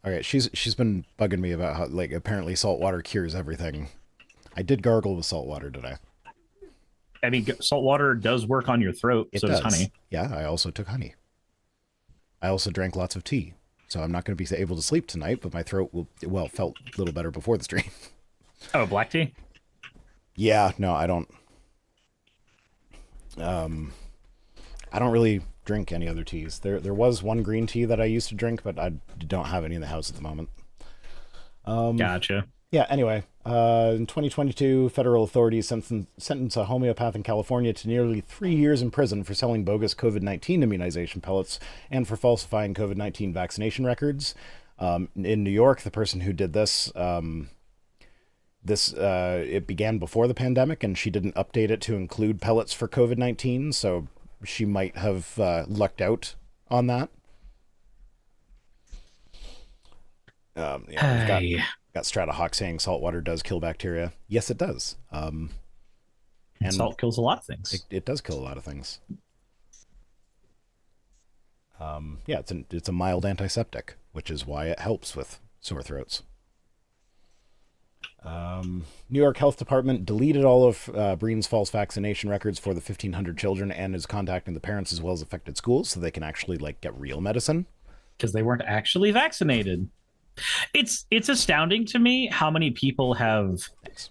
right, she's been bugging me about how, like, apparently salt water cures everything. I did gargle with salt water today. I mean, salt water does work on your throat, so does honey. Yeah, I also took honey. I also drank lots of tea. So I'm not going to be able to sleep tonight, but my throat felt a little better before the stream. Oh, black tea? Yeah, no, I don't really drink any other teas. There was one green tea that I used to drink, but I don't have any in the house at the moment. Gotcha. Yeah, anyway, in 2022, federal authorities sentenced a homeopath in California to nearly 3 years in prison for selling bogus COVID-19 immunization pellets and for falsifying COVID-19 vaccination records. In New York, the person who did this, it began before the pandemic, and she didn't update it to include pellets for COVID-19, so she might have lucked out on that. We've got Stratahawk saying salt water does kill bacteria. Yes, it does. And salt kills a lot of things. It does kill a lot of things. Yeah, it's a mild antiseptic, which is why it helps with sore throats. New York Health Department deleted all of Breen's false vaccination records for the 1,500 children and is contacting the parents as well as affected schools so they can actually get real medicine. Because they weren't actually vaccinated. It's astounding to me how many people have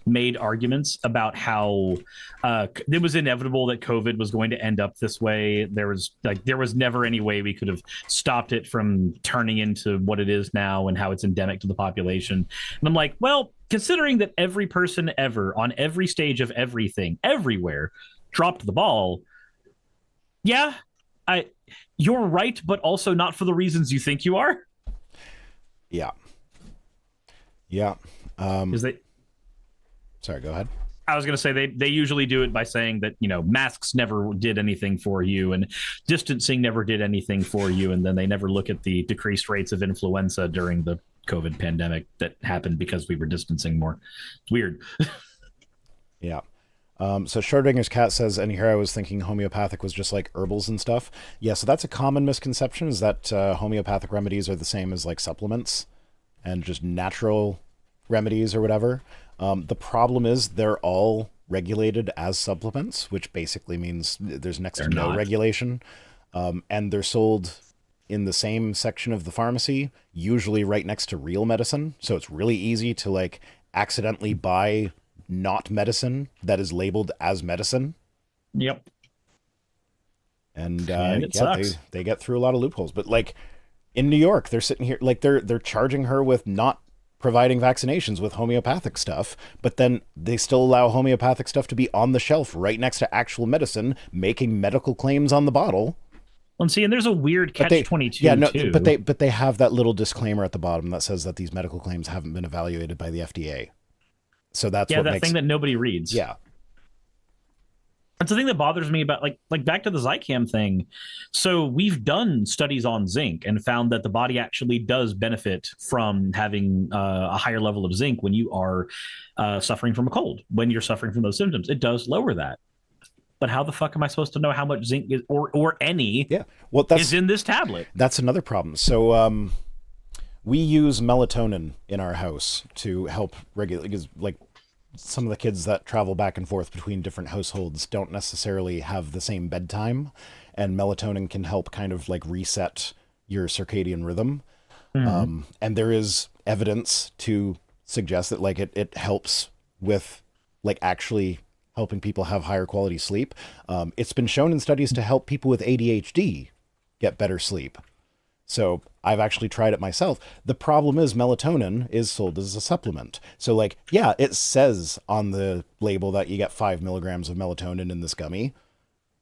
made arguments about how it was inevitable that COVID was going to end up this way. There was never any way we could have stopped it from turning into what it is now and how it's endemic to the population. And I'm like, well, considering that every person ever on every stage of everything, everywhere, dropped the ball. Yeah, you're right, but also not for the reasons you think you are. Yeah. Sorry, go ahead. I was going to say they usually do it by saying that, masks never did anything for you and distancing never did anything for you. And then they never look at the decreased rates of influenza during the COVID pandemic that happened because we were distancing more. It's weird. Yeah. So Schrodinger's cat says, and here I was thinking homeopathic was just like herbals and stuff. Yeah, so that's a common misconception, is that homeopathic remedies are the same as supplements and just natural remedies or whatever. The problem is they're all regulated as supplements, which basically means there's next to no regulation. And they're sold in the same section of the pharmacy, usually right next to real medicine. So it's really easy to accidentally buy not medicine that is labeled as medicine. Yep. And it sucks. They get through a lot of loopholes. But in New York, they're sitting here they're charging her with not providing vaccinations with homeopathic stuff, but then they still allow homeopathic stuff to be on the shelf right next to actual medicine, making medical claims on the bottle. And there's a weird catch-22 too. But they have that little disclaimer at the bottom that says that these medical claims haven't been evaluated by the FDA. So that's what that thing that nobody reads. Yeah. That's the thing that bothers me about like back to the Zycam thing. So we've done studies on zinc and found that the body actually does benefit from having a higher level of zinc when you are suffering from a cold, when you're suffering from those symptoms. It does lower that. But how the fuck am I supposed to know how much zinc is, or any is in this tablet? That's another problem. So we use melatonin in our house to help regulate, because like some of the kids that travel back and forth between different households don't necessarily have the same bedtime, and melatonin can help kind of like reset your circadian rhythm. And there is evidence to suggest that like it helps with like actually helping people have higher quality sleep. It's been shown in studies to help people with ADHD get better sleep. So I've actually tried it myself. The problem is melatonin is sold as a supplement. So like, yeah, it says on the label that you get 5 milligrams of melatonin in this gummy.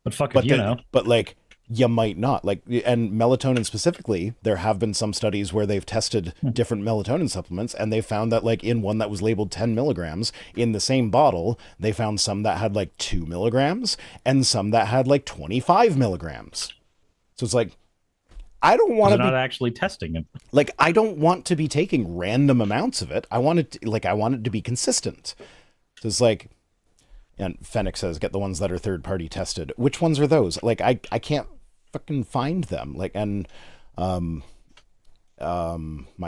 But fuck if you know. But like, you might not. Like, and melatonin specifically, there have been some studies where they've tested different melatonin supplements, and they found that like in one that was labeled 10 milligrams in the same bottle, they found some that had like 2 milligrams and some that had like 25 milligrams. So it's like, I don't want to be not actually testing it. Like, I don't want to be taking random amounts of it. I want it to be consistent. So it's like, and Fennec says, get the ones that are third party tested. Which ones are those? Like, I can't fucking find them. Like, and my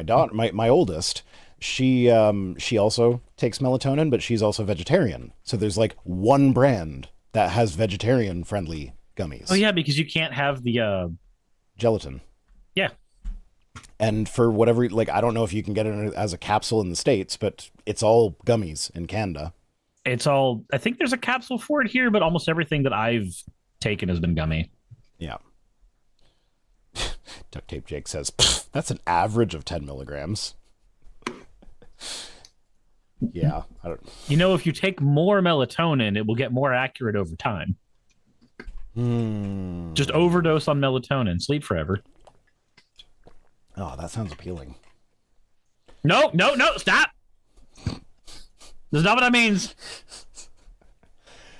daughter, my oldest, she also takes melatonin, but she's also vegetarian. So there's like one brand that has vegetarian friendly gummies. Oh yeah, because you can't have the gelatin. Yeah. And for whatever, like, I don't know if you can get it as a capsule in the States, but it's all gummies in Canada. It's all, I think there's a capsule for it here, but almost everything that I've taken has been gummy. Yeah. Duct Tape Jake says, that's an average of 10 milligrams. Yeah. I don't... You know, if you take more melatonin, it will get more accurate over time. Just overdose on melatonin. Sleep forever. Oh, that sounds appealing. No, stop. That's not what that means.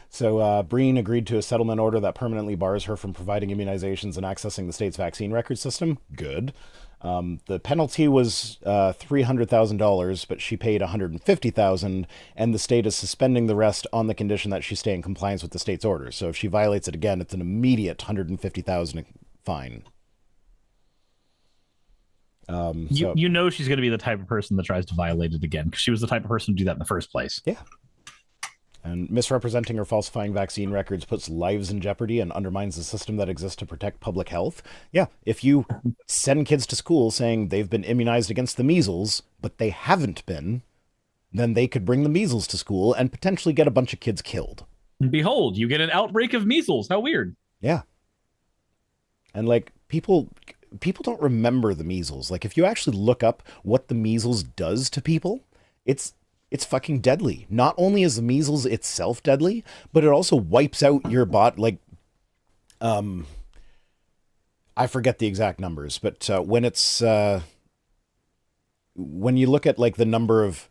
So Breen agreed to a settlement order that permanently bars her from providing immunizations and accessing the state's vaccine record system. Good. The penalty was $300,000, but she paid $150,000, and the state is suspending the rest on the condition that she stay in compliance with the state's orders. So if she violates it again, it's an immediate $150,000 fine. You know she's going to be the type of person that tries to violate it again, because she was the type of person to do that in the first place. Yeah. And misrepresenting or falsifying vaccine records puts lives in jeopardy and undermines the system that exists to protect public health. Yeah, if you send kids to school saying they've been immunized against the measles, but they haven't been, then they could bring the measles to school and potentially get a bunch of kids killed. Behold, you get an outbreak of measles. How weird. Yeah. And like, people don't remember the measles. Like, if you actually look up what the measles does to people, it's fucking deadly. Not only is the measles itself deadly, but it also wipes out your body. Like, I forget the exact numbers, but when you look at like the number of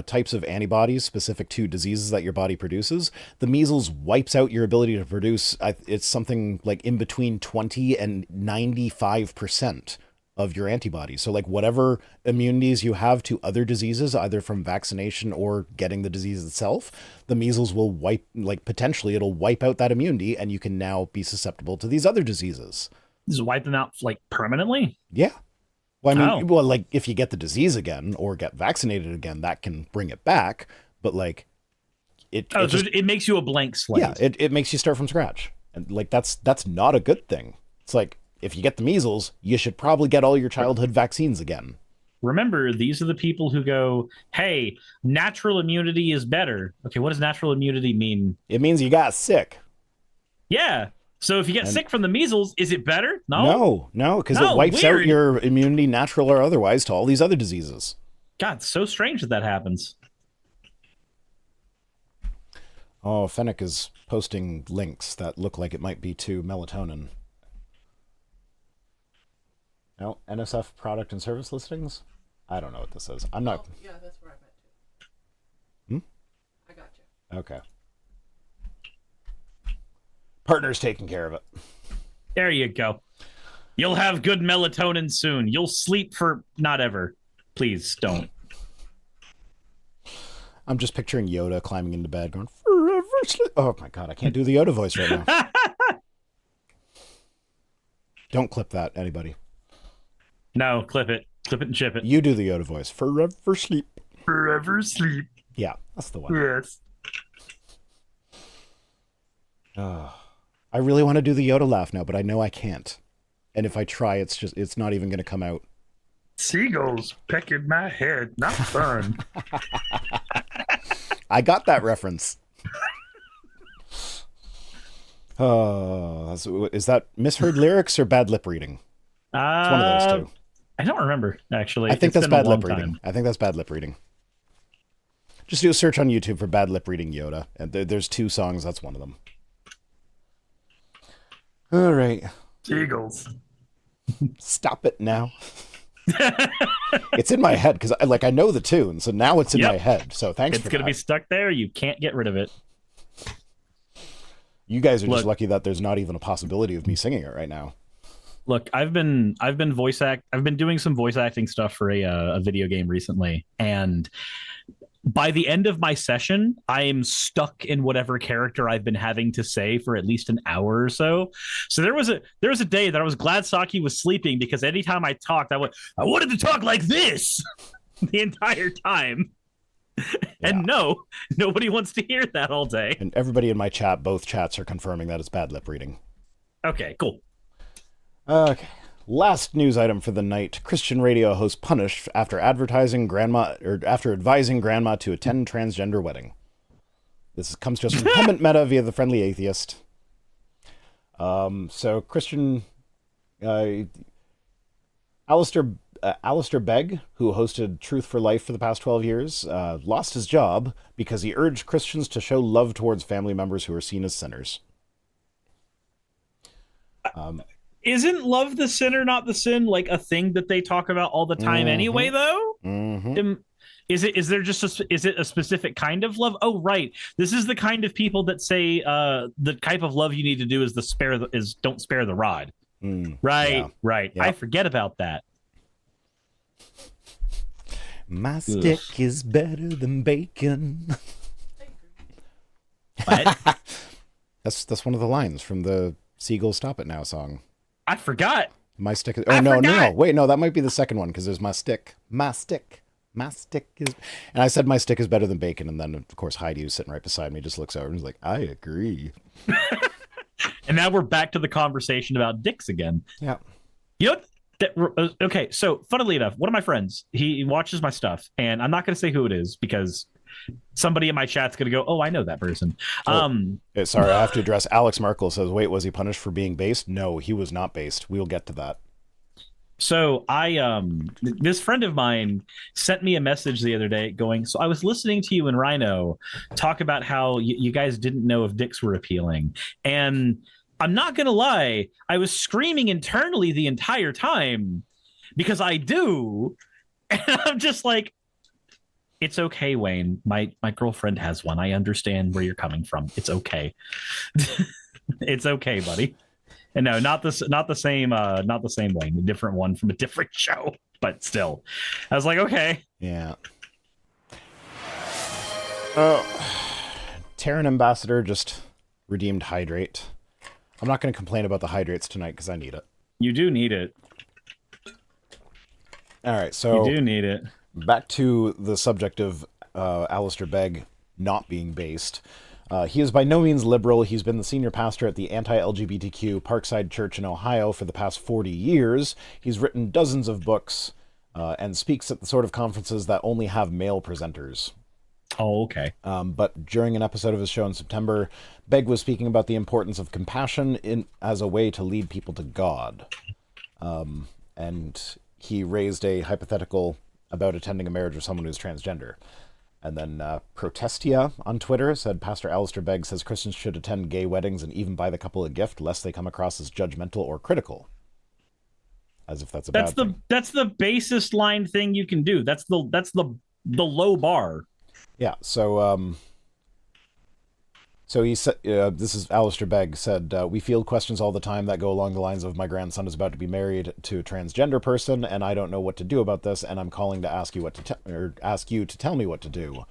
types of antibodies specific to diseases that your body produces, the measles wipes out your ability to produce. It's something like in between 20 and 95% of your antibodies. So like whatever immunities you have to other diseases, either from vaccination or getting the disease itself, the measles will potentially it'll wipe out that immunity, and you can now be susceptible to these other diseases. Just wipe them out like permanently? Yeah. Well, I mean, like if you get the disease again or get vaccinated again, that can bring it back. But like it makes you a blank slate. Yeah, it makes you start from scratch. And like that's not a good thing. It's like, if you get the measles, you should probably get all your childhood vaccines again. Remember, these are the people who go, hey, natural immunity is better. Okay, what does natural immunity mean? It means you got sick. Yeah. So if you get sick from the measles, is it better? No, because it wipes out your immunity, natural or otherwise, to all these other diseases. God, it's so strange that happens. Oh, Fennec is posting links that look like it might be to melatonin. No, NSF product and service listings? I don't know what this is. I'm not... Oh, yeah, that's where I meant to. I got you. Okay. Partner's taking care of it. There you go. You'll have good melatonin soon. You'll sleep for not ever. Please don't. I'm just picturing Yoda climbing into bed going, forever sleep. Oh my God, I can't do the Yoda voice right now. Don't clip that, anybody. No, clip it. Clip it and chip it. You do the Yoda voice. Forever sleep. Forever sleep. Yeah, that's the one. Yes. I really want to do the Yoda laugh now, but I know I can't. And if I try, it's not even going to come out. Seagulls pecking my head. Not fun. I got that reference. Is that misheard lyrics or bad lip reading? It's one of those two. I don't remember, actually. I think that's bad lip reading. I think that's bad lip reading. Just do a search on YouTube for bad lip reading Yoda. And there's 2 songs. That's one of them. All right. Seagulls. Stop it now. It's in my head because I know the tune, so now it's in my head. So thanks. It's gonna be stuck there. You can't get rid of it. You guys are just lucky that there's not even a possibility of me singing it right now. Look, I've been doing some voice acting stuff for a video game recently, and by the end of my session, I am stuck in whatever character I've been having to say for at least an hour or so. So there was a day that I was glad Saki was sleeping, because anytime I talked, I wanted to talk like this the entire time. Yeah. And no, nobody wants to hear that all day. And everybody in my chat, both chats are confirming that it's bad lip reading. Okay, cool. Okay. Last news item for the night. Christian radio host punished after advising grandma to attend transgender wedding. This comes to us from Hemant Meta via the Friendly Atheist. So Christian Alistair Begg, who hosted Truth for Life for the past 12 years, lost his job because he urged Christians to show love towards family members who are seen as sinners. Isn't love the sinner, not the sin, like a thing that they talk about all the time anyway, though? Mm-hmm. Is it a specific kind of love? Oh, right. This is the kind of people that say the type of love you need to do is don't spare the rod. Right. Yep. I forget about that. My stick is better than bacon. What? That's one of the lines from the Seagull Stop It Now song. I forgot. My stick is... Oh, no. Wait, no, that might be the second one, because there's my stick. My stick is... And I said my stick is better than bacon, and then, of course, Heidi, who's sitting right beside me, just looks over and is like, I agree. And now we're back to the conversation about dicks again. Yeah. You know, okay, so funnily enough, one of my friends, he watches my stuff, and I'm not going to say who it is, because somebody in my chat's going to go, oh, I know that person. Sorry, I have to address Alex Markle says, wait, was he punished for being based? No, he was not based. We'll get to that. So this friend of mine sent me a message the other day going, so I was listening to you and Rhino talk about how you guys didn't know if dicks were appealing. And I'm not going to lie, I was screaming internally the entire time because I do. And I'm just like, it's okay, Wayne. My girlfriend has one. I understand where you're coming from. It's okay. It's okay, buddy. And no, not the same Wayne. A different one from a different show. But still, I was like, okay. Yeah. Terran Ambassador just redeemed Hydrate. I'm not going to complain about the Hydrates tonight because I need it. You do need it. All right, so you do need it. Back to the subject of Alistair Begg not being based. He is by no means liberal. He's been the senior pastor at the anti-LGBTQ Parkside Church in Ohio for the past 40 years. He's written dozens of books and speaks at the sort of conferences that only have male presenters. Oh, okay. But during an episode of his show in September, Begg was speaking about the importance of compassion as a way to lead people to God. And he raised a hypothetical about attending a marriage with someone who's transgender. And then Protestia on Twitter said, Pastor Alistair Begg says Christians should attend gay weddings and even buy the couple a gift, lest they come across as judgmental or critical. As if that's a bad thing. That's the basest line thing you can do. That's the low bar. Yeah, so So he said, this is Alistair Begg said, we field questions all the time that go along the lines of my grandson is about to be married to a transgender person, and I don't know what to do about this, and I'm calling to ask you ask you to tell me what to do.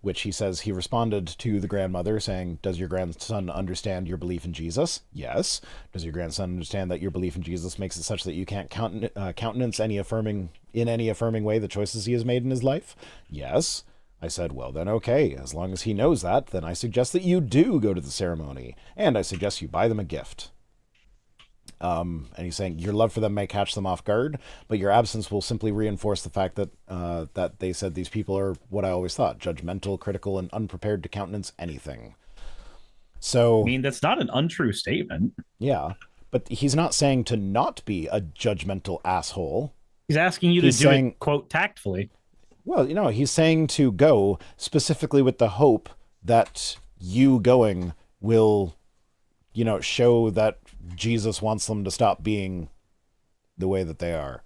Which he says he responded to the grandmother saying, does your grandson understand your belief in Jesus? Yes. Does your grandson understand that your belief in Jesus makes it such that you can't countenance any affirming way the choices he has made in his life? Yes. I said, well then okay, as long as he knows that, then I suggest that you do go to the ceremony, and I suggest you buy them a gift. And he's saying your love for them may catch them off guard, but your absence will simply reinforce the fact that that they said these people are what I always thought, judgmental, critical, and unprepared to countenance anything. So, I mean, that's not an untrue statement. Yeah, but he's not saying to not be a judgmental asshole. He's asking you to do it, quote, tactfully. Well, he's saying to go specifically with the hope that you going will, show that Jesus wants them to stop being the way that they are.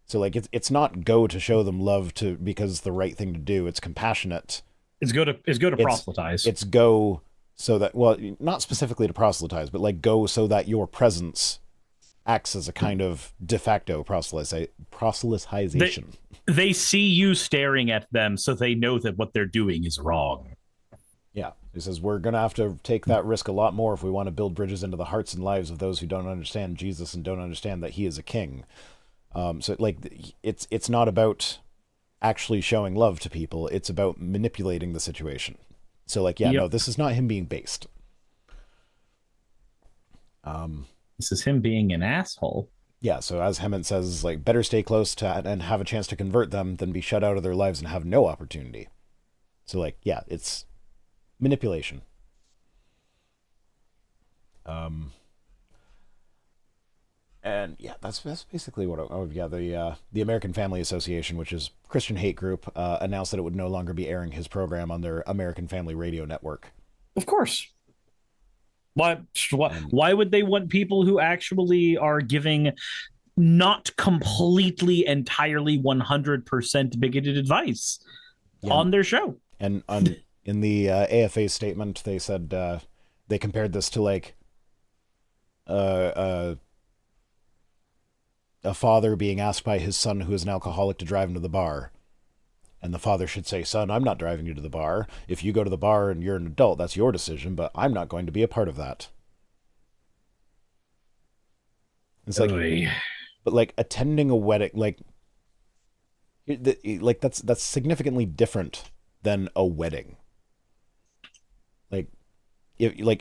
So like it's not go to show them love because it's the right thing to do. It's compassionate. It's go to proselytize. It's go so that, well, not specifically to proselytize, but like go so that your presence acts as a kind of de facto proselytization. They see you staring at them, so they know that what they're doing is wrong. Yeah. He says, we're going to have to take that risk a lot more if we want to build bridges into the hearts and lives of those who don't understand Jesus and don't understand that he is a king. So like it's not about actually showing love to people. It's about manipulating the situation. So like, no, this is not him being based. This is him being an asshole. Yeah. So as Hemant says, like, better stay close to and have a chance to convert them than be shut out of their lives and have no opportunity. So like, yeah, it's manipulation. And yeah, that's basically what the American Family Association, which is a Christian hate group, announced that it would no longer be airing his program on their American Family Radio network. Of course. Why would they want people who actually are giving not completely, entirely 100% bigoted advice on their show? And in the AFA statement, they said they compared this to like a father being asked by his son who is an alcoholic to drive him to the bar. And the father should say, son, I'm not driving you to the bar. If you go to the bar and you're an adult, that's your decision, but I'm not going to be a part of that. It's like, but like attending a wedding, like that's significantly different than a wedding. Like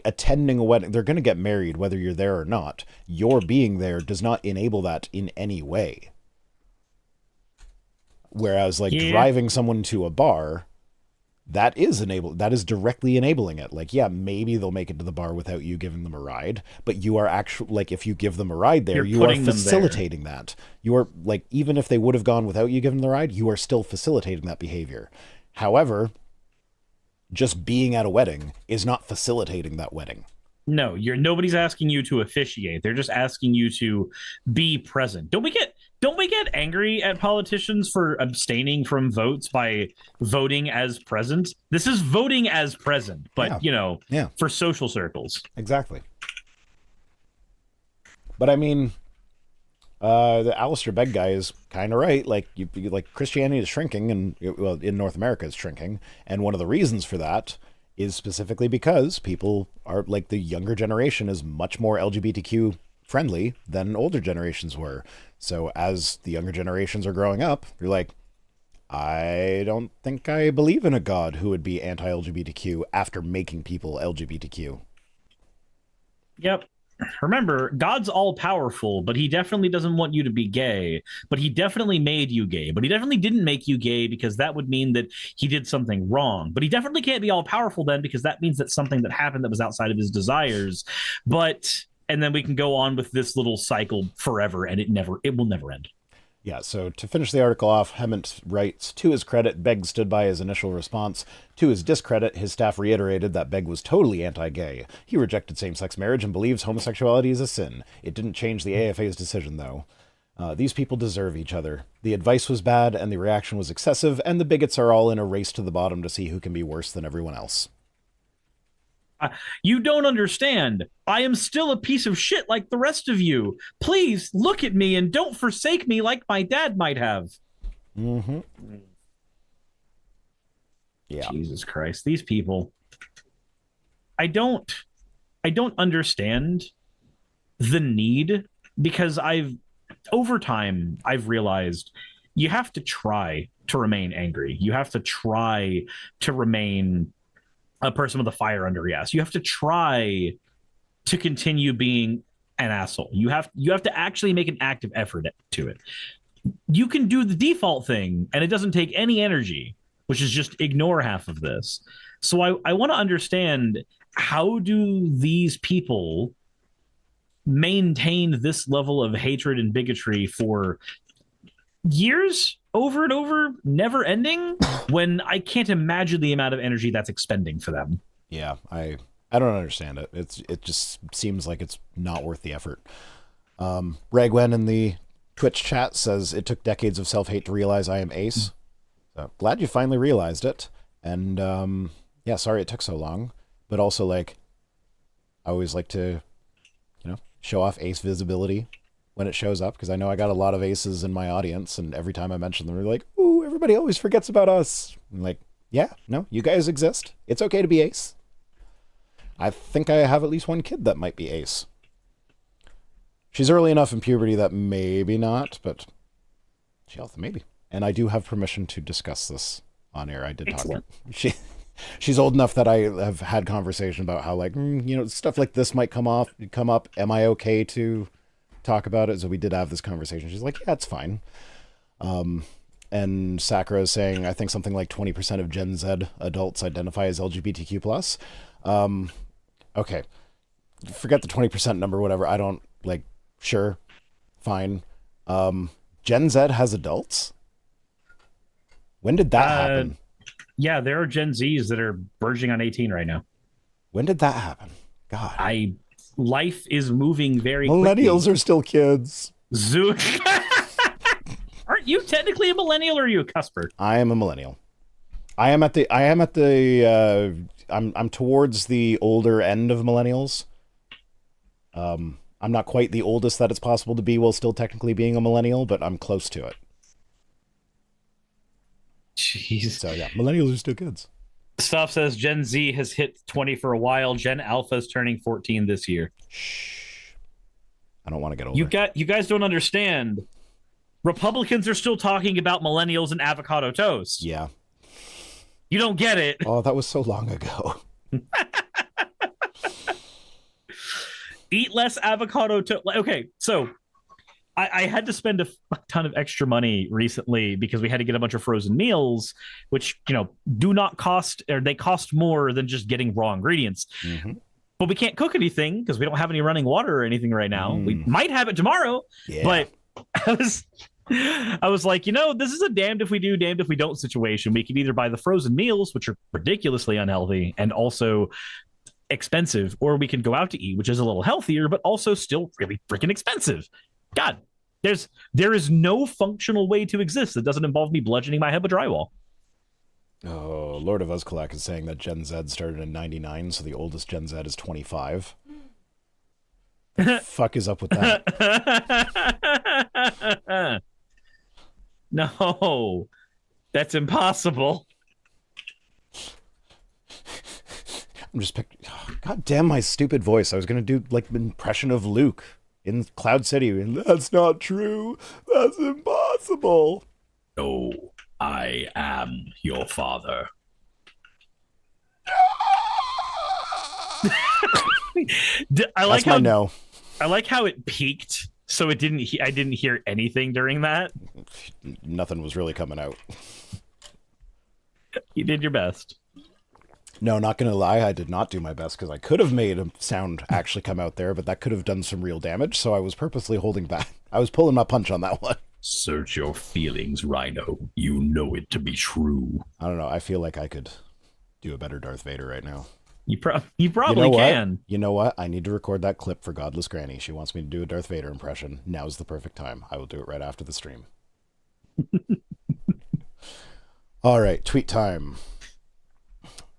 attending a wedding, they're going to get married whether you're there or not. Your being there does not enable that in any way. Whereas like driving someone to a bar, that is directly enabling it. Like, yeah, maybe they'll make it to the bar without you giving them a ride, but you are actually, like, if you give them a ride there, you are facilitating that. You are, like, even if they would have gone without you giving them the ride, you are still facilitating that behavior. However, just being at a wedding is not facilitating that wedding. No, nobody's asking you to officiate. They're just asking you to be present. Don't we get angry at politicians for abstaining from votes by voting as present? This is voting as present, but for social circles. Exactly. But I mean, the Alistair Begg guy is kind of right. Like, like Christianity is shrinking, and in North America it's shrinking, and one of the reasons for that is specifically because people are, like, the younger generation is much more LGBTQ friendly than older generations were. So as the younger generations are growing up, you're like, I don't think I believe in a God who would be anti-LGBTQ after making people LGBTQ. Yep. Remember, God's all-powerful, but he definitely doesn't want you to be gay. But he definitely made you gay. But he definitely didn't make you gay because that would mean that he did something wrong. But he definitely can't be all-powerful then because that means that something that happened that was outside of his desires. And then we can go on with this little cycle forever, and it will never end. Yeah, so to finish the article off, Hemant writes, to his credit, Begg stood by his initial response. To his discredit, his staff reiterated that Begg was totally anti-gay. He rejected same-sex marriage and believes homosexuality is a sin. It didn't change the AFA's decision, though. These people deserve each other. The advice was bad, and the reaction was excessive, and the bigots are all in a race to the bottom to see who can be worse than everyone else. You don't understand. I am still a piece of shit like the rest of you. Please look at me and don't forsake me like my dad might have. Mm-hmm. Yeah. Jesus Christ. These people. I don't understand the need, because over time I've realized you have to try to remain angry. You have to try to remain a person with a fire under your ass. You have to try to continue being an asshole. You have to actually make an active effort to it. You can do the default thing and it doesn't take any energy, which is just ignore half of this. So I want to understand, how do these people maintain this level of hatred and bigotry for years, over and over, never ending, when I can't imagine the amount of energy that's expending for them. Yeah, I don't understand it. It just seems like it's not worth the effort. Ragwen in the Twitch chat says, it took decades of self-hate to realize I am ace. So glad you finally realized it. And yeah, sorry it took so long. But also, like, I always like to, show off ace visibility when it shows up, because I know I got a lot of aces in my audience, and every time I mention them, they're like, ooh, everybody always forgets about us. I'm like, yeah, no, you guys exist. It's okay to be ace. I think I have at least one kid that might be ace. She's early enough in puberty that maybe not, but maybe. And I do have permission to discuss this on air. I did talk. She's old enough that I have had conversation about how, like, stuff like this might come up. Am I okay to talk about it? So we did have this conversation. She's like, yeah, it's fine. And Sakura is saying, I think something like 20% of Gen Z adults identify as LGBTQ+. Okay. Forget the 20% number, whatever. I don't, sure. Fine. Gen Z has adults? When did that happen? Yeah, there are Gen Zs that are verging on 18 right now. When did that happen? God. Life is moving very Millennials quickly. Are still kids. Aren't you technically a millennial, or are you a cusper? I am a millennial. I'm towards the older end of millennials. I'm not quite the oldest that it's possible to be while still technically being a millennial, but I'm close to it. Jeez. So yeah, millennials are still kids. Stuff says Gen Z has hit 20 for a while. Gen Alpha is turning 14 this year. Shh. I don't want to get older. You guys don't understand. Republicans are still talking about millennials and avocado toast. Yeah. You don't get it. Oh, that was so long ago. Eat less avocado toast. Okay, so I had to spend a ton of extra money recently because we had to get a bunch of frozen meals, which, do not cost, or they cost more than just getting raw ingredients. Mm-hmm. But we can't cook anything because we don't have any running water or anything right now. We might have it tomorrow, but I was like, this is a damned if we do, damned if we don't situation. We could either buy the frozen meals, which are ridiculously unhealthy and also expensive, or we can go out to eat, which is a little healthier, but also still really freaking expensive. God, there is no functional way to exist that doesn't involve me bludgeoning my head with drywall. Oh, Lord of Uzkalak is saying that Gen Z started in 99, so the oldest Gen Z is 25. The fuck is up with that? No, that's impossible. I'm just picking. Oh, God damn my stupid voice. I was going to do an impression of Luke in Cloud City. And that's not true. That's impossible. No, I am your father. I like how it peaked, so it didn't. I didn't hear anything during that. Nothing was really coming out. You did your best. No, not gonna lie, I did not do my best because I could have made a sound actually come out there, but that could have done some real damage. So I was purposely holding back. I was pulling my punch on that one. Search your feelings, Rhino. You know it to be true. I don't know. I feel like I could do a better Darth Vader right now. You probably can. You know what? I need to record that clip for Godless Granny. She wants me to do a Darth Vader impression. Now's the perfect time. I will do it right after the stream. All right, tweet time.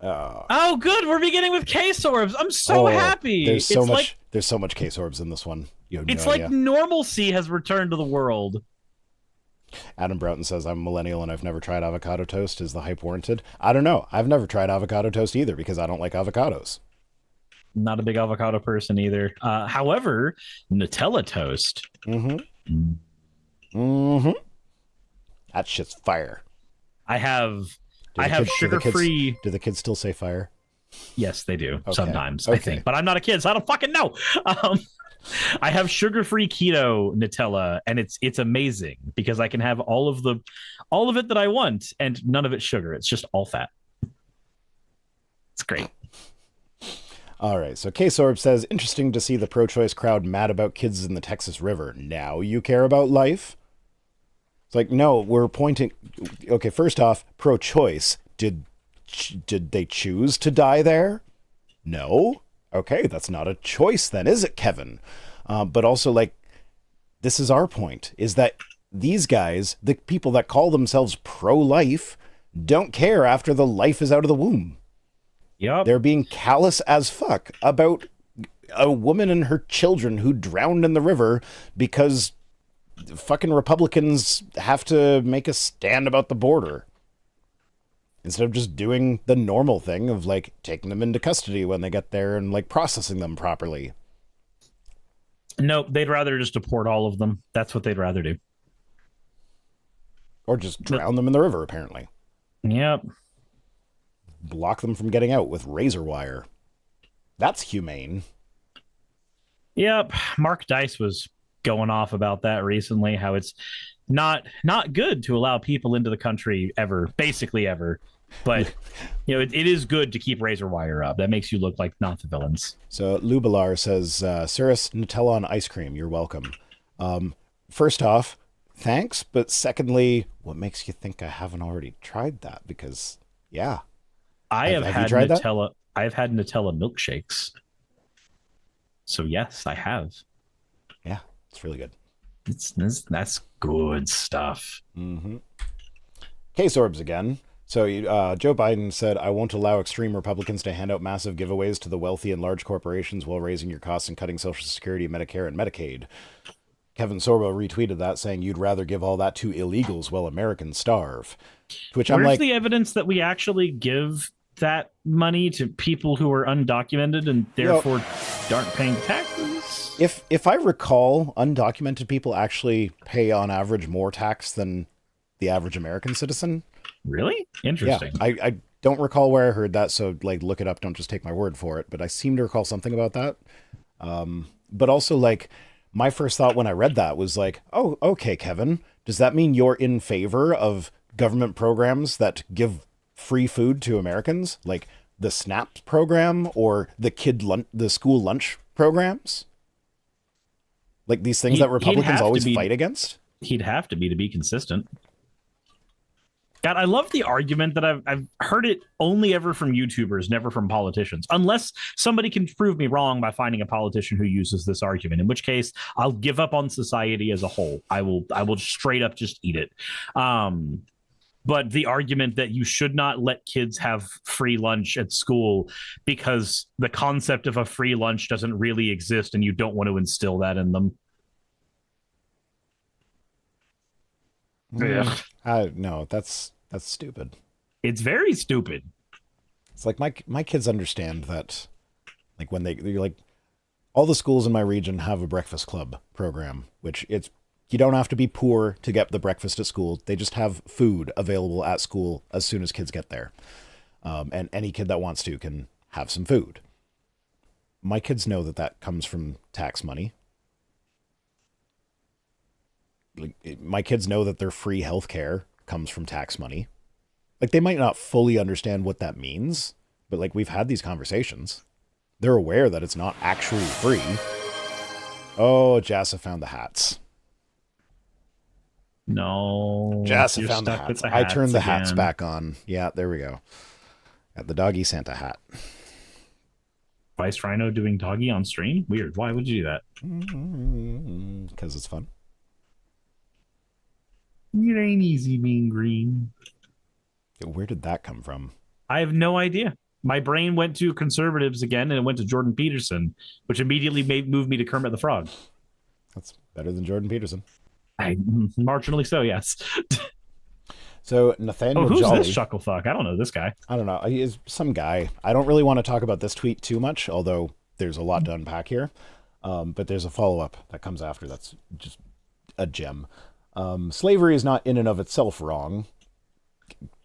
Oh, good. We're beginning with case orbs. I'm so happy. There's so much case orbs in this one. You have no It's idea. like normalcy has returned to the world. Adam Broughton says, I'm a millennial and I've never tried avocado toast. Is the hype warranted? I don't know. I've never tried avocado toast either because I don't like avocados. Not a big avocado person either. However, Nutella toast. That shit's fire. I have sugar-free. Do the kids still say fire? Yes, they do. Okay. Sometimes, I think. But I'm not a kid, so I don't fucking know. I have sugar-free keto Nutella, and it's amazing because I can have all of it that I want, and none of it's sugar. It's just all fat. It's great. All right, so K-Sorb says, interesting to see the pro-choice crowd mad about kids in the Texas River. Now you care about life? It's like, no, we're pointing... Okay, first off, pro-choice. Did they choose to die there? No. Okay, that's not a choice then, is it, Kevin? But also, like, this is our point, is that these guys, the people that call themselves pro-life, don't care after the life is out of the womb. Yep. They're being callous as fuck about a woman and her children who drowned in the river because fucking Republicans have to make a stand about the border. Instead of just doing the normal thing of, like, taking them into custody when they get there and, like, processing them properly. Nope, they'd rather just deport all of them. That's what they'd rather do. Or just drown them in the river, apparently. Yep. Block them from getting out with razor wire. That's humane. Yep. Mark Dice was going off about that recently, how it's not good to allow people into the country ever, basically ever. But, you know, it is good to keep razor wire up. That makes you look like not the villains. So Lubalar says, Cirrus, Nutella on ice cream. You're welcome. First off, thanks. But secondly, what makes you think I haven't already tried that? Because, yeah. Have had Nutella. I've had Nutella milkshakes. So yes, I have. Yeah, it's really good. That's good stuff. Mm-hmm. K-Sorbs again. So Joe Biden said, I won't allow extreme Republicans to hand out massive giveaways to the wealthy and large corporations while raising your costs and cutting Social Security, Medicare, and Medicaid. Kevin Sorbo retweeted that, saying you'd rather give all that to illegals while Americans starve. To which I'm like, the evidence that we actually give that money to people who are undocumented and therefore aren't paying taxes? If I recall, undocumented people actually pay on average more tax than the average American citizen. Really? Interesting. Yeah, I don't recall where I heard that, so like look it up. Don't just take my word for it. But I seem to recall something about that. But also, like, my first thought when I read that was like, oh, okay, Kevin, does that mean you're in favor of government programs that give free food to Americans, like the SNAP program or the school lunch programs? Like these things that Republicans always fight against? He'd have to be consistent. God, I love the argument that I've heard it only ever from YouTubers, never from politicians, unless somebody can prove me wrong by finding a politician who uses this argument, in which case I'll give up on society as a whole. I will straight up just eat it. But the argument that you should not let kids have free lunch at school because the concept of a free lunch doesn't really exist and you don't want to instill that in them. Yeah. No, that's stupid. It's very stupid. It's like my kids understand that, like when they're like, all the schools in my region have a breakfast club program, which you don't have to be poor to get the breakfast at school. They just have food available at school as soon as kids get there. And any kid that wants to can have some food. My kids know that comes from tax money. My kids know that their free healthcare comes from tax money. Like, they might not fully understand what that means, but like, we've had these conversations. They're aware that it's not actually free. Oh, Jassa found the hats. No. Jassa found the hats. I turned the hats back on. Yeah, there we go. Got the doggy Santa hat. Vice Rhino doing doggy on stream? Weird. Why would you do that? Because it's fun. It ain't easy being green. Where did that come from? I have no idea. My brain went to conservatives again, and it went to Jordan Peterson, which immediately moved me to Kermit the Frog. That's better than Jordan Peterson. Marginally so, yes. So Nathaniel who's Jolly, this chucklefuck? I don't know this guy. I don't know. He's some guy. I don't really want to talk about this tweet too much, although there's a lot to unpack here. But there's a follow-up that comes after that's just a gem. Slavery is not in and of itself wrong.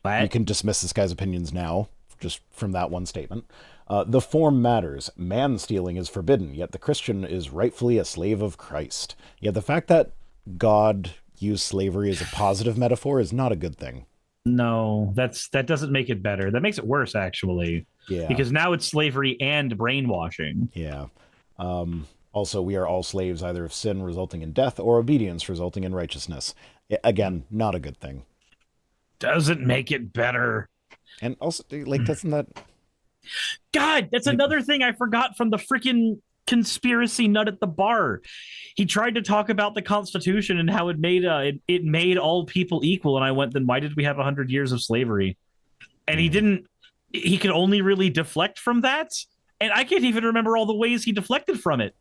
What? You can dismiss this guy's opinions now, just from that one statement. The form matters. Man-stealing is forbidden, yet the Christian is rightfully a slave of Christ. Yet the fact that God used slavery as a positive metaphor is not a good thing. No, that doesn't make it better. That makes it worse, actually. Yeah. Because now it's slavery and brainwashing. Yeah. Also, we are all slaves either of sin resulting in death or obedience resulting in righteousness. Again, not a good thing. Doesn't make it better. And also, like, doesn't that... God, that's another thing I forgot from the freaking conspiracy nut at the bar. He tried to talk about the Constitution and how it made all people equal, and I went, then why did we have 100 years of slavery? And he could only really deflect from that, and I can't even remember all the ways he deflected from it.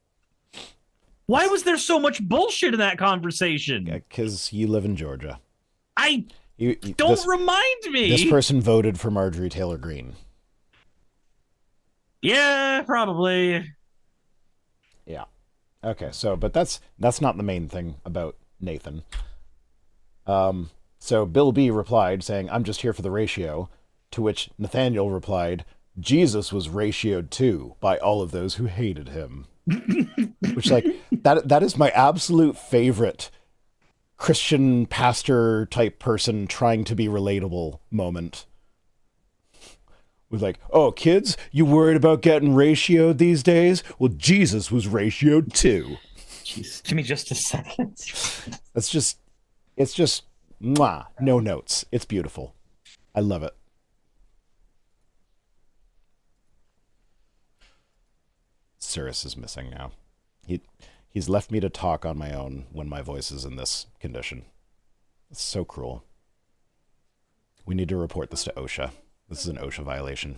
Why was there so much bullshit in that conversation? Because you live in Georgia. Don't remind me. This person voted for Marjorie Taylor Greene. Yeah, probably. Yeah. Okay, so, but that's not the main thing about Nathan. So Bill B replied saying, I'm just here for the ratio, to which Nathaniel replied, Jesus was ratioed too by all of those who hated him. Which, like, that is my absolute favorite Christian pastor type person trying to be relatable moment. With like, oh, kids, you worried about getting ratioed these days? Well, Jesus was ratioed too. Jeez, give me just a second. It's just, mwah, no notes. It's beautiful. I love it. Cyrus is missing now. He's left me to talk on my own when my voice is in this condition. It's so cruel. We need to report this to OSHA. This is an OSHA violation.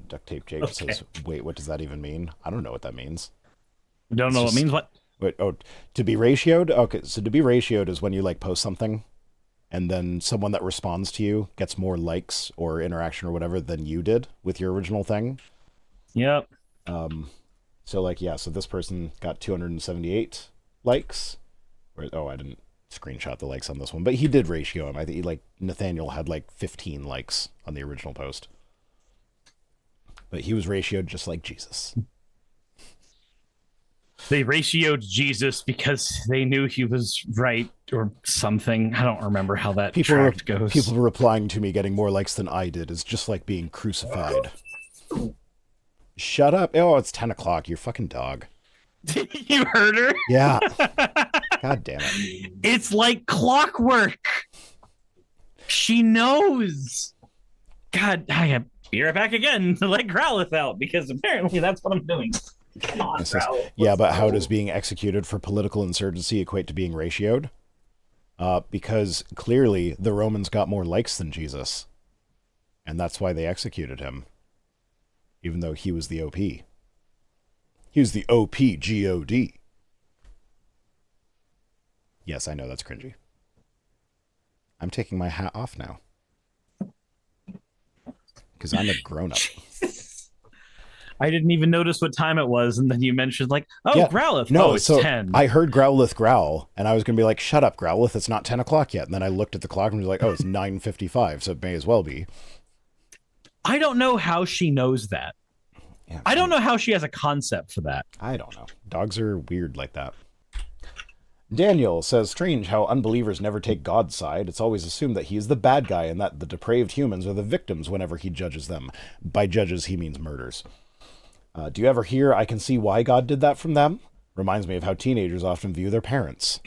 Duct tape Jake says, wait, what does that even mean? I don't know what that means. You don't know what it means? What? Wait, to be ratioed? Okay, so to be ratioed is when you like post something and then someone that responds to you gets more likes or interaction or whatever than you did with your original thing. Yep. So like, yeah, so this person got 278 likes. I didn't screenshot the likes on this one, but he did ratio him. I think Nathaniel had like 15 likes on the original post. But he was ratioed just like Jesus. They ratioed Jesus because they knew he was right or something. I don't remember how that tract goes. People replying to me getting more likes than I did is just like being crucified. Shut up. Oh, it's 10 o'clock. You fucking dog. You heard her? Yeah. God damn it. It's like clockwork. She knows. God, I have be right back again to let Growlithe out because apparently that's what I'm doing. Come on, Growlithe. Yeah, but how does being executed for political insurgency equate to being ratioed? Because clearly the Romans got more likes than Jesus. And that's why they executed him. Even though he was the OP. He was the OP-GOD. Yes, I know that's cringy. I'm taking my hat off now. Because I'm a grown-up. I didn't even notice what time it was, and then you mentioned, like, yeah. Growlithe. No, it's 10. I heard Growlithe growl, and I was going to be like, shut up, Growlithe, it's not 10 o'clock yet. And then I looked at the clock and was like, oh, it's 9:55, so it may as well be. I don't know how she knows that. Yeah, I don't know how she has a concept for that. I don't know. Dogs are weird like that. Daniel says, strange how unbelievers never take God's side. It's always assumed that he is the bad guy and that the depraved humans are the victims whenever he judges them. By judges, he means murders. Do you ever hear, I can see why God did that from them? Reminds me of how teenagers often view their parents.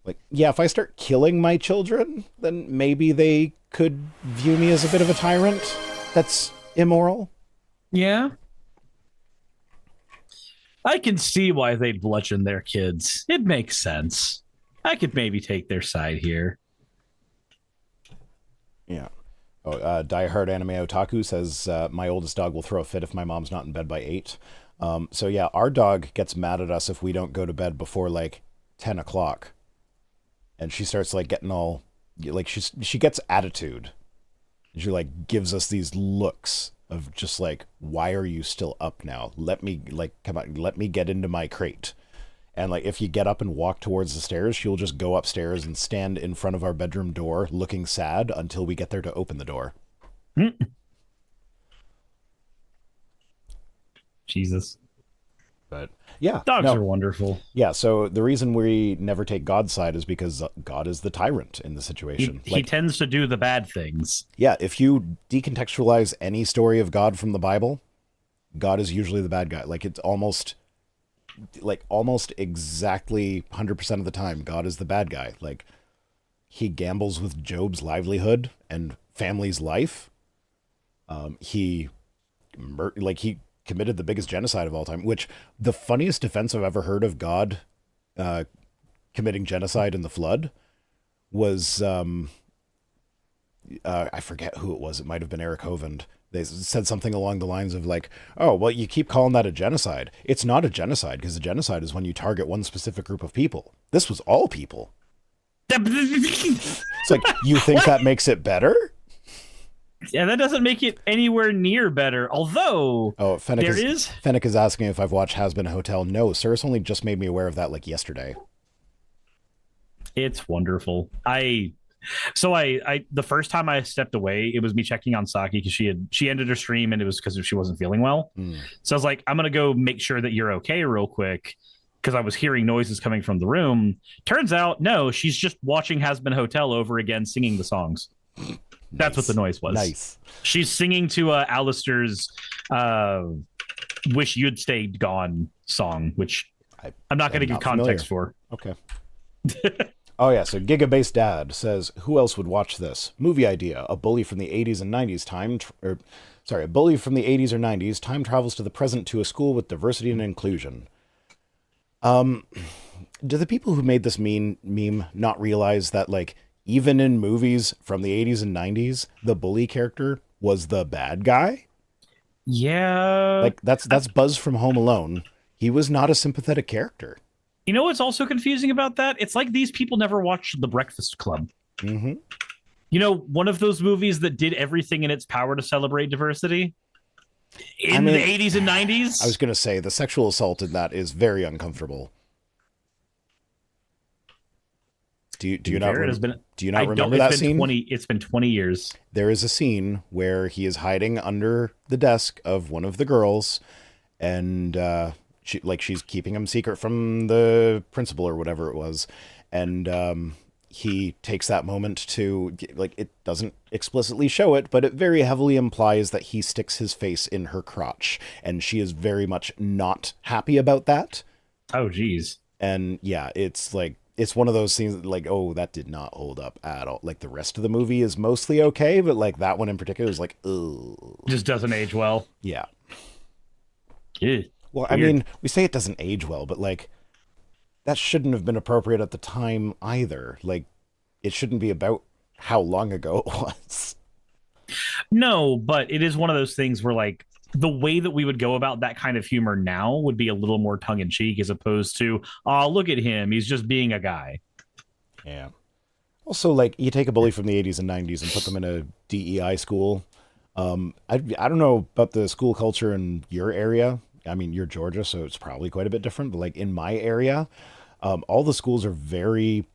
Like, yeah, if I start killing my children, then maybe they could view me as a bit of a tyrant. That's immoral. Yeah. I can see why they'd bludgeon their kids. It makes sense. I could maybe take their side here. Yeah. Oh, diehard anime otaku says my oldest dog will throw a fit if my mom's not in bed by 8. So yeah, our dog gets mad at us if we don't go to bed before like 10 o'clock, and she starts like getting all like she gets attitude. She like gives us these looks of just like, why are you still up now? Let me like come on, let me get into my crate. And like if you get up and walk towards the stairs, she'll just go upstairs and stand in front of our bedroom door looking sad until we get there to open the door. Jesus. But yeah, dogs are wonderful. Yeah, so the reason we never take God's side is because God is the tyrant in the situation. He tends to do the bad things. Yeah, if you decontextualize any story of God from the Bible, God is usually the bad guy. Like it's almost exactly 100% of the time, God is the bad guy. Like he gambles with Job's livelihood and family's life. He committed the biggest genocide of all time, which the funniest defense I've ever heard of God committing genocide in the flood was, I forget who it was. It might have been Eric Hovind. They said something along the lines of like, oh, well, you keep calling that a genocide. It's not a genocide because a genocide is when you target one specific group of people. This was all people. It's like, you think that makes it better? Yeah, that doesn't make it anywhere near better. Although, Fennec is asking if I've watched Has Been Hotel. No, Cirrus only just made me aware of that like yesterday. It's wonderful. I the first time I stepped away, it was me checking on Saki because she ended her stream and it was because she wasn't feeling well. So I was like, I'm gonna go make sure that you're okay real quick because I was hearing noises coming from the room. Turns out, no, she's just watching Has Been Hotel over again, singing the songs. That's what the noise was. Nice. She's singing to Alistair's Wish You'd Stayed Gone song, which I'm not going to give context for. Okay. Oh, yeah. So Gigabase Dad says, who else would watch this? Movie idea. A bully from the 80s and 90s a bully from the 80s or 90s time travels to the present to a school with diversity and inclusion. Do the people who made this meme not realize that, like, even in movies from the 80s and 90s, the bully character was the bad guy? Yeah. Like, that's Buzz from Home Alone. He was not a sympathetic character. You know what's also confusing about that? It's like these people never watched The Breakfast Club. Mm-hmm. You know, one of those movies that did everything in its power to celebrate diversity in the 80s and 90s. I was going to say, the sexual assault in that is very uncomfortable. Do you not remember that scene? It's been 20 years. There is a scene where he is hiding under the desk of one of the girls, and she's keeping him secret from the principal or whatever it was, and he takes that moment to, like, it doesn't explicitly show it, but it very heavily implies that he sticks his face in her crotch, and she is very much not happy about that. Oh, geez. And yeah, it's like, it's one of those scenes that, like, oh, that did not hold up at all. Like, the rest of the movie is mostly okay, but, like, that one in particular is like, ugh. Just doesn't age well. Yeah. Well, weird. I mean, we say it doesn't age well, but, like, that shouldn't have been appropriate at the time either. Like, it shouldn't be about how long ago it was. No, but it is one of those things where, like, the way that we would go about that kind of humor now would be a little more tongue-in-cheek as opposed to, oh, look at him, he's just being a guy. Yeah. Also, like, you take a bully from the 80s and 90s and put them in a DEI school. I don't know about the school culture in your area. I mean, you're Georgia, so it's probably quite a bit different. But, like, in my area, all the schools are very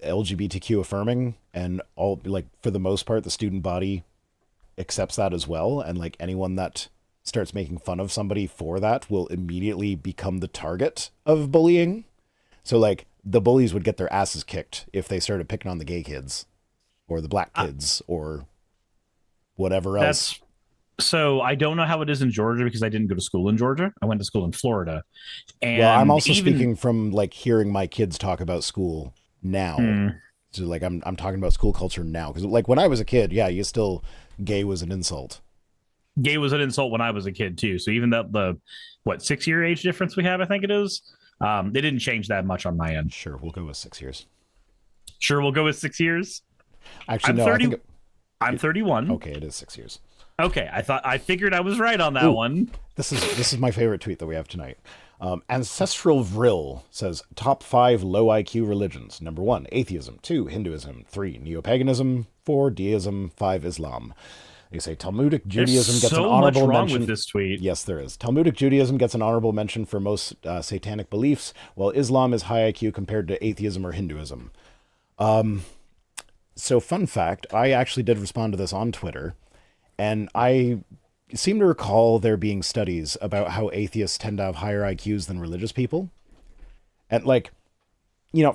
LGBTQ affirming, and all, like, for the most part, the student body accepts that as well. And, like, anyone that starts making fun of somebody for that will immediately become the target of bullying. So, like, the bullies would get their asses kicked if they started picking on the gay kids or the black kids or whatever else. So I don't know how it is in Georgia because I didn't go to school in Georgia. I went to school in Florida. And well, I'm also speaking from, like, hearing my kids talk about school now. So, like, I'm talking about school culture now. Because, like, when I was a kid, yeah, gay was an insult. Gay was an insult when I was a kid too. So even the 6-year age difference we have, I think it is. They didn't change that much on my end. Sure, we'll go with 6 years. Sure, we'll go with 6 years. Actually, I'm no, 30, I think I'm 31. Okay, it is 6 years. Okay, I figured I was right on that one. This is my favorite tweet that we have tonight. Ancestral Vril says top 5 low IQ religions. Number 1, atheism. 2, Hinduism. 3, neo-paganism. 4, deism. 5, Islam. They say Talmudic Judaism gets an honorable mention. With this tweet. Yes, there is. Talmudic Judaism gets an honorable mention for most satanic beliefs, while Islam is high IQ compared to atheism or Hinduism. So fun fact, I actually did respond to this on Twitter, and I seem to recall there being studies about how atheists tend to have higher IQs than religious people. And like,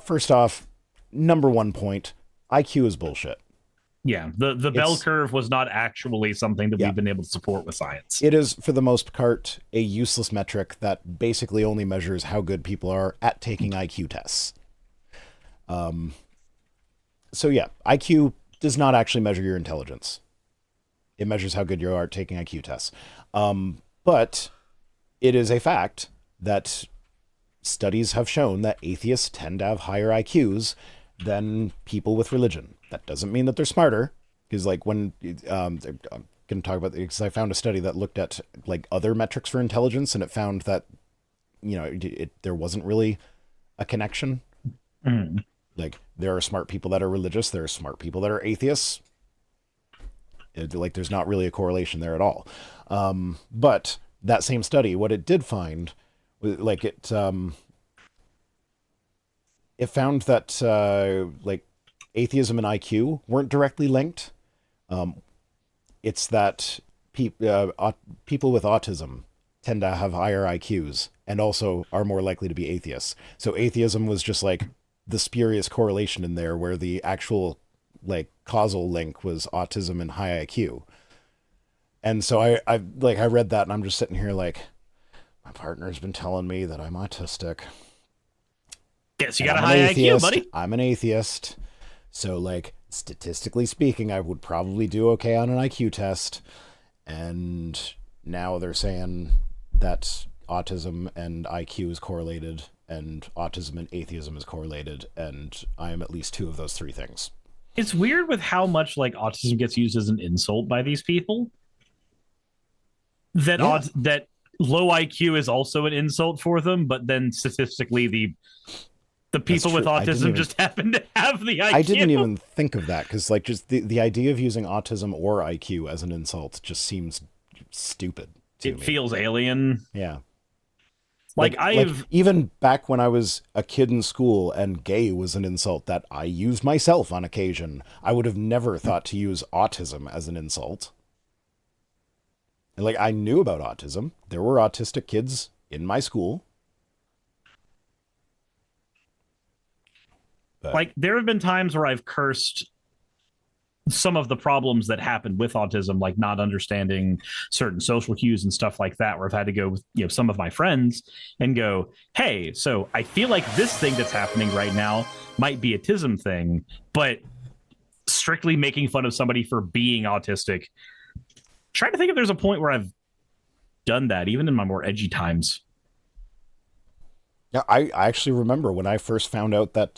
first off, number 1 point, IQ is bullshit. Yeah, the bell curve was not actually something that we've been able to support with science. It is, for the most part, a useless metric that basically only measures how good people are at taking IQ tests. So yeah, IQ does not actually measure your intelligence. It measures how good you are at taking IQ tests. But it is a fact that studies have shown that atheists tend to have higher IQs than people with religion. That doesn't mean that they're smarter, because like when I'm going to talk about, because I found a study that looked at like other metrics for intelligence, and it found that there wasn't really a connection. Mm. Like there are smart people that are religious, there are smart people that are atheists. Like there's not really a correlation there at all. But that same study, what it did find, like it found that like atheism and IQ weren't directly linked. It's that people with autism tend to have higher IQs and also are more likely to be atheists. So atheism was just like the spurious correlation in there, where the actual like causal link was autism and high IQ. And so I read that, and I'm just sitting here like, my partner's been telling me that I'm autistic. Yes, you got a high IQ, buddy. I'm an atheist. So like statistically speaking, I would probably do okay on an IQ test. And now they're saying that autism and IQ is correlated, and autism and atheism is correlated, and I am at least 2 of those 3 things. It's weird with how much like autism gets used as an insult by these people. That that low IQ is also an insult for them, but then statistically the people with autism just happen to have the IQ. I didn't even think of that, because like just the idea of using autism or IQ as an insult just seems stupid to me. It feels alien. Yeah. Like even back when I was a kid in school and gay was an insult that I used myself on occasion, I would have never thought to use autism as an insult. And like I knew about autism. There were autistic kids in my school. But like there have been times where I've cursed some of the problems that happened with autism, like not understanding certain social cues and stuff like that, where I've had to go with some of my friends and go, hey, so I feel like this thing that's happening right now might be a tism thing, but strictly making fun of somebody for being autistic. Trying to think if there's a point where I've done that, even in my more edgy times. Yeah, I actually remember when I first found out that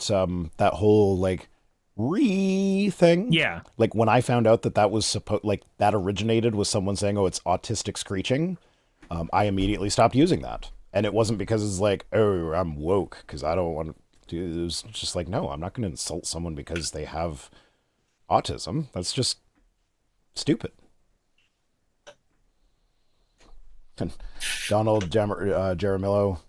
that whole like thing. Yeah. Like when I found out that was that originated with someone saying, "Oh, it's autistic screeching," I immediately stopped using that. And it wasn't because it's like, "Oh, I'm woke," because I don't want to. It was just like, no, I'm not going to insult someone because they have autism. That's just stupid. And Donald Jaramillo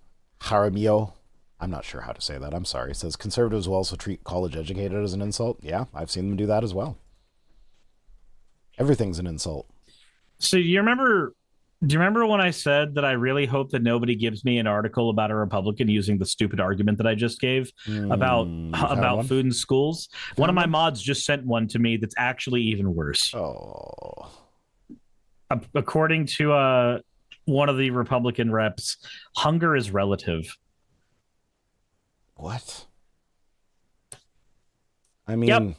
Jaramillo, I'm not sure how to say that. I'm sorry. It says conservatives will also treat college educated as an insult. Yeah, I've seen them do that as well. Everything's an insult. So do you remember when I said that I really hope that nobody gives me an article about a Republican using the stupid argument that I just gave about food in schools? One of my mods just sent one to me that's actually even worse. Oh. According to one of the Republican reps, hunger is relative. What? I mean,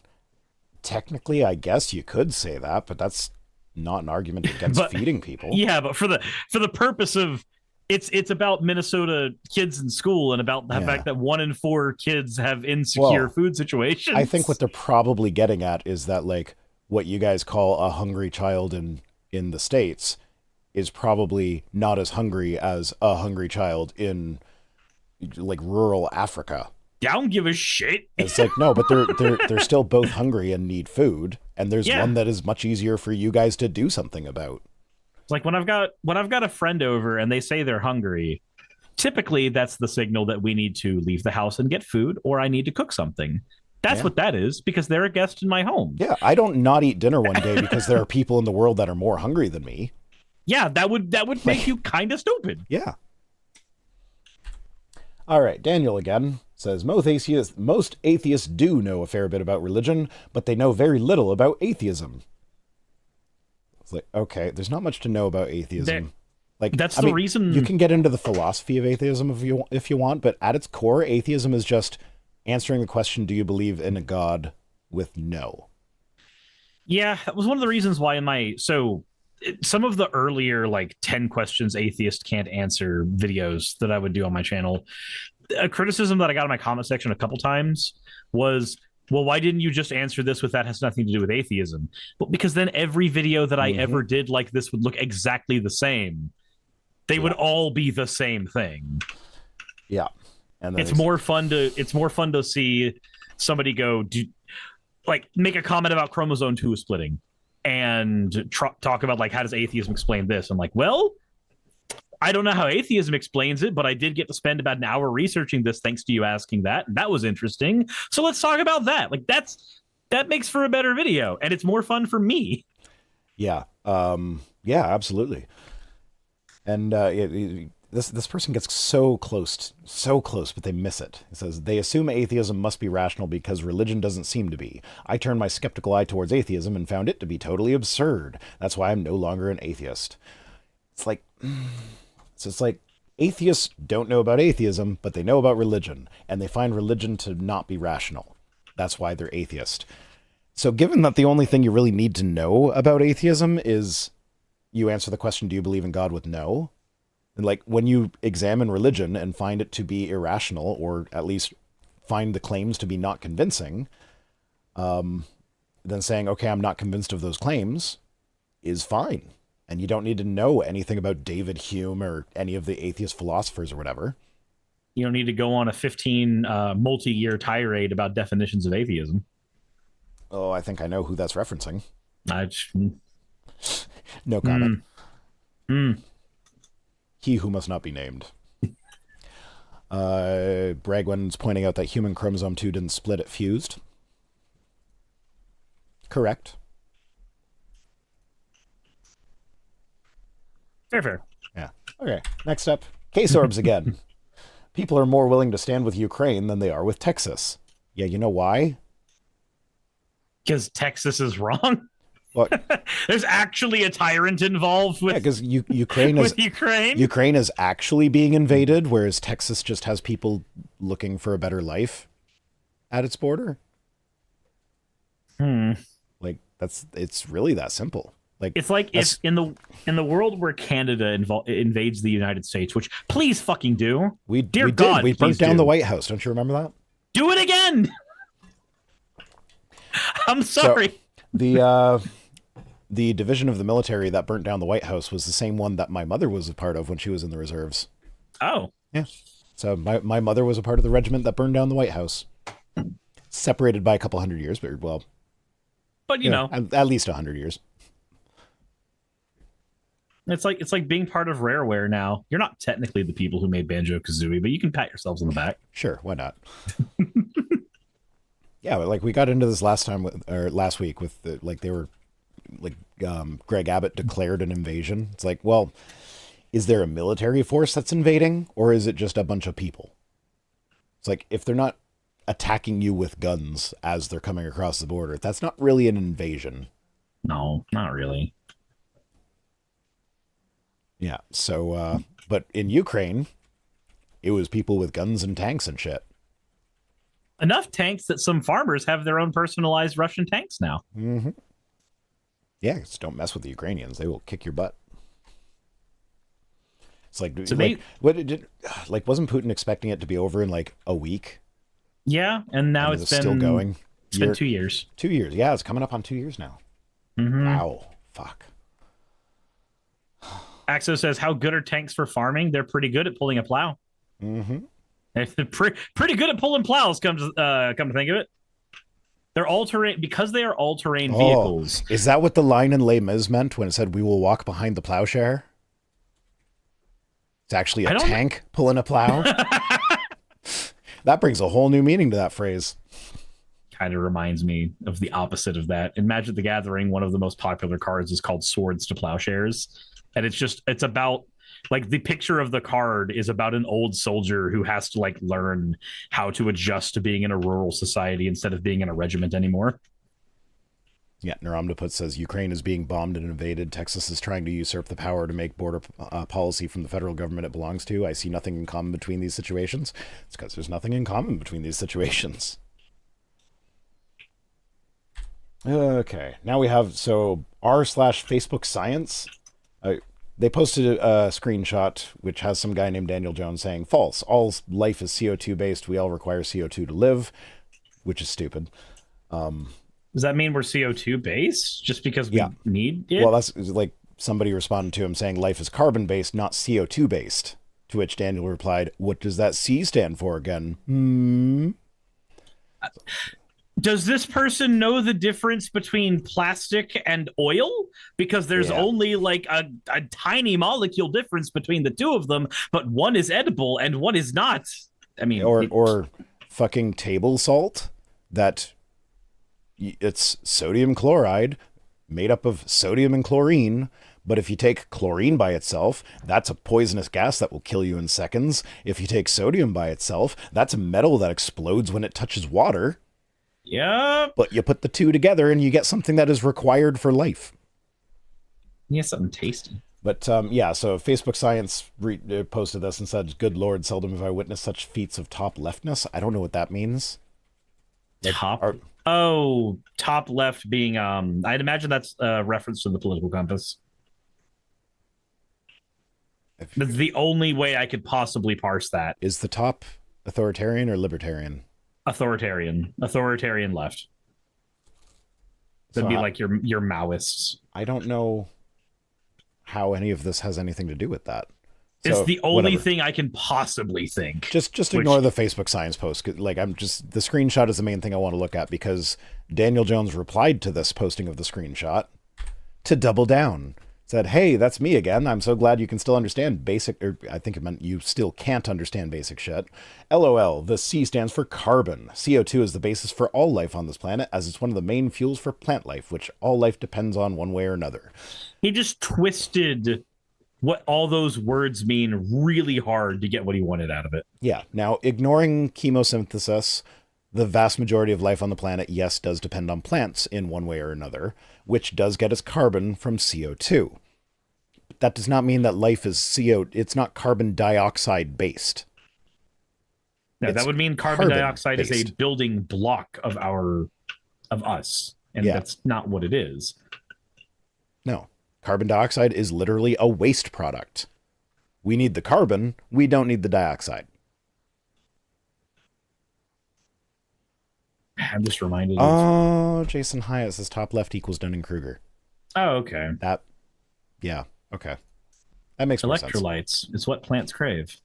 technically, I guess you could say that, but that's not an argument against feeding people. Yeah, but for the purpose of it's about Minnesota kids in school and about the fact that 1 in 4 kids have insecure food situations. I think what they're probably getting at is that, like, what you guys call a hungry child in the States is probably not as hungry as a hungry child in, like, rural Africa. I don't give a shit. It's like, no, but they're still both hungry and need food, and there's one that is much easier for you guys to do something about. Like when I've got a friend over and they say they're hungry, typically that's the signal that we need to leave the house and get food, or I need to cook something. That's what that is, because they're a guest in my home. Yeah, I don't not eat dinner one day because there are people in the world that are more hungry than me. Yeah, that would make you kind of stupid. Yeah. All right, Daniel again says, most atheists do know a fair bit about religion, but they know very little about atheism. It's like, okay, there's not much to know about atheism. That's the reason you can get into the philosophy of atheism if you want, but at its core, atheism is just answering the question, do you believe in a God, with no. Yeah, that was one of the reasons why some of the earlier, like, 10 questions atheists can't answer videos that I would do on my channel, a criticism that I got in my comment section a couple times was, well, why didn't you just answer this with that has nothing to do with atheism? Well, because then every video that I ever did like this would look exactly the same. They would all be the same thing. Yeah. And it's more fun to see somebody make a comment about chromosome 2 splitting and talk about, like, how does atheism explain this? I'm like, well, I don't know how atheism explains it, but I did get to spend about an hour researching this thanks to you asking that. And that was interesting. So let's talk about that. Like, that makes for a better video, and it's more fun for me. Yeah. Yeah, absolutely. And this person gets so close, but they miss it. It says, they assume atheism must be rational because religion doesn't seem to be. I turned my skeptical eye towards atheism and found it to be totally absurd. That's why I'm no longer an atheist. It's like... So it's like atheists don't know about atheism, but they know about religion, and they find religion to not be rational. That's why they're atheist. So given that the only thing you really need to know about atheism is you answer the question, do you believe in God, with no? And, like, when you examine religion and find it to be irrational, or at least find the claims to be not convincing, then saying, okay, I'm not convinced of those claims is fine. And you don't need to know anything about David Hume or any of the atheist philosophers or whatever. You don't need to go on a 15 multi-year tirade about definitions of atheism. Oh, I think I know who that's referencing. No comment. He who must not be named. Bragwin's pointing out that human chromosome 2 didn't split, it fused. Correct. Fair. Yeah. Okay. Next up, case orbs again. People are more willing to stand with Ukraine than they are with Texas. Yeah, you know why? Because Texas is wrong. Well, there's actually a tyrant involved with. Yeah, because Ukraine is Ukraine is actually being invaded, whereas Texas just has people looking for a better life at its border. Like it's really that simple. Like, it's like if in the world where Canada invades the United States, which please fucking do. We burnt down the White House. Don't you remember that? Do it again. I'm sorry. So, the division of the military that burnt down the White House was the same one that my mother was a part of when she was in the reserves. Oh. Yeah. So my mother was a part of the regiment that burned down the White House. Separated by a couple hundred years, but well. But you know, at least 100 years. It's like being part of Rareware now. You're not technically the people who made Banjo-Kazooie, but you can pat yourselves on the back. Sure, why not? Yeah, like we got into this last week with they were Greg Abbott declared an invasion. It's like, well, is there a military force that's invading, or is it just a bunch of people? It's like, if they're not attacking you with guns as they're coming across the border, that's not really an invasion. No, not really. Yeah, so, but in Ukraine, it was people with guns and tanks and shit. Enough tanks that some farmers have their own personalized Russian tanks now. Mm-hmm. Yeah, just don't mess with the Ukrainians. They will kick your butt. It's like, So wasn't Putin expecting it to be over in like a week? Yeah, and now it's still going. It's been 2 years. 2 years. Yeah, it's coming up on 2 years now. Mm-hmm. Wow. Fuck. Axo says, how good are tanks for farming? They're pretty good at pulling a plow. Mm-hmm. They're pretty good at pulling plows, come to think of it. They're all-terrain, because they are all-terrain vehicles. Is that what the line in Les Mis meant when it said, we will walk behind the plowshare? It's actually a tank pulling a plow? That brings a whole new meaning to that phrase. Kind of reminds me of the opposite of that. In Magic the Gathering, one of the most popular cards is called Swords to Plowshares. And it's about, like, the picture of the card is about an old soldier who has to, like, learn how to adjust to being in a rural society instead of being in a regiment anymore. Yeah, Neuralink says Ukraine is being bombed and invaded. Texas is trying to usurp the power to make border policy from the federal government it belongs to. I see nothing in common between these situations. It's because there's nothing in common between these situations. Okay, now we have, r/Facebook Science. They posted a screenshot which has some guy named Daniel Jones saying, false, all life is CO2 based. We all require CO2 to live, which is stupid. Does that mean we're CO2 based just because we need it? Well, that's like somebody responded to him saying life is carbon based, not CO2 based. To which Daniel replied, what does that C stand for again? Does this person know the difference between plastic and oil? Because there's only like a tiny molecule difference between the two of them, but one is edible and one is not. I mean, or fucking table salt that it's sodium chloride made up of sodium and chlorine. But if you take chlorine by itself, that's a poisonous gas that will kill you in seconds. If you take sodium by itself, that's a metal that explodes when it touches water. Yeah. But you put the two together and you get something that is required for life. Yeah, something tasty. But so Facebook Science posted this and said, good Lord, seldom have I witnessed such feats of top leftness. I don't know what that means. Top left being, I'd imagine that's a reference to the political compass. That's the only way I could possibly parse that. Is the top authoritarian or libertarian? Authoritarian left. That'd be like your Maoists. I don't know how any of this has anything to do with that. It's the only thing I can possibly think. Just ignore the Facebook Science post. Like, the screenshot is the main thing I want to look at because Daniel Jones replied to this posting of the screenshot to double down. Said, hey, that's me again. I'm so glad you can still understand basic, or I think it meant you still can't understand basic shit. LOL, the C stands for carbon. CO2 is the basis for all life on this planet, as it's one of the main fuels for plant life, which all life depends on one way or another. He just twisted what all those words mean really hard to get what he wanted out of it. Yeah. Now, ignoring chemosynthesis, the vast majority of life on the planet, yes, does depend on plants in one way or another, which does get its carbon from CO2. But that does not mean that life is it's not carbon dioxide based. No, that would mean carbon dioxide is a building block of us. And that's not what it is. No. Carbon dioxide is literally a waste product. We need the carbon. We don't need the dioxide. I'm just reminded. Jason Hyatt says top left equals Dunning-Kruger. Oh, okay. Okay. That makes more sense. Electrolytes. It's what plants crave.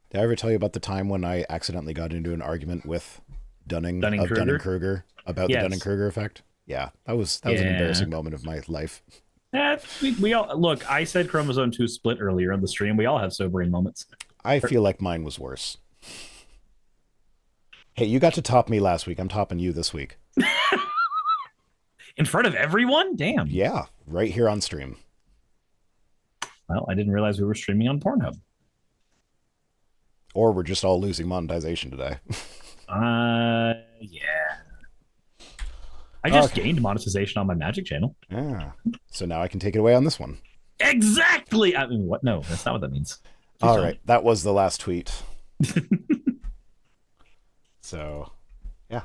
Did I ever tell you about the time when I accidentally got into an argument with Dunning-Kruger about the Dunning-Kruger effect? Yeah, that was an embarrassing moment of my life. We all look. I said chromosome 2 split earlier on the stream. We all have sobering moments. I feel like mine was worse. Hey, you got to top me last week. I'm topping you this week. In front of everyone? Damn. Yeah, right here on stream. Well, I didn't realize we were streaming on Pornhub. Or we're just all losing monetization today. Yeah. I just gained monetization on my Magic channel. Yeah. So now I can take it away on this one. Exactly. I mean, what? No, that's not what that means. All right. That was the last tweet. So, yeah.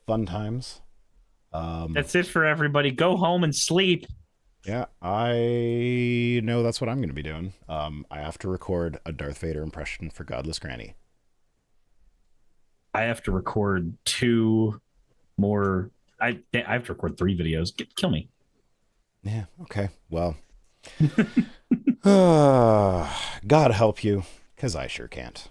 Fun times. That's it for everybody. Go home and sleep. Yeah, I know that's what I'm going to be doing. I have to record a Darth Vader impression for Godless Granny. I have to record 2 more. I have to record 3 videos. Kill me. Yeah. Okay. Well, God help you, because I sure can't.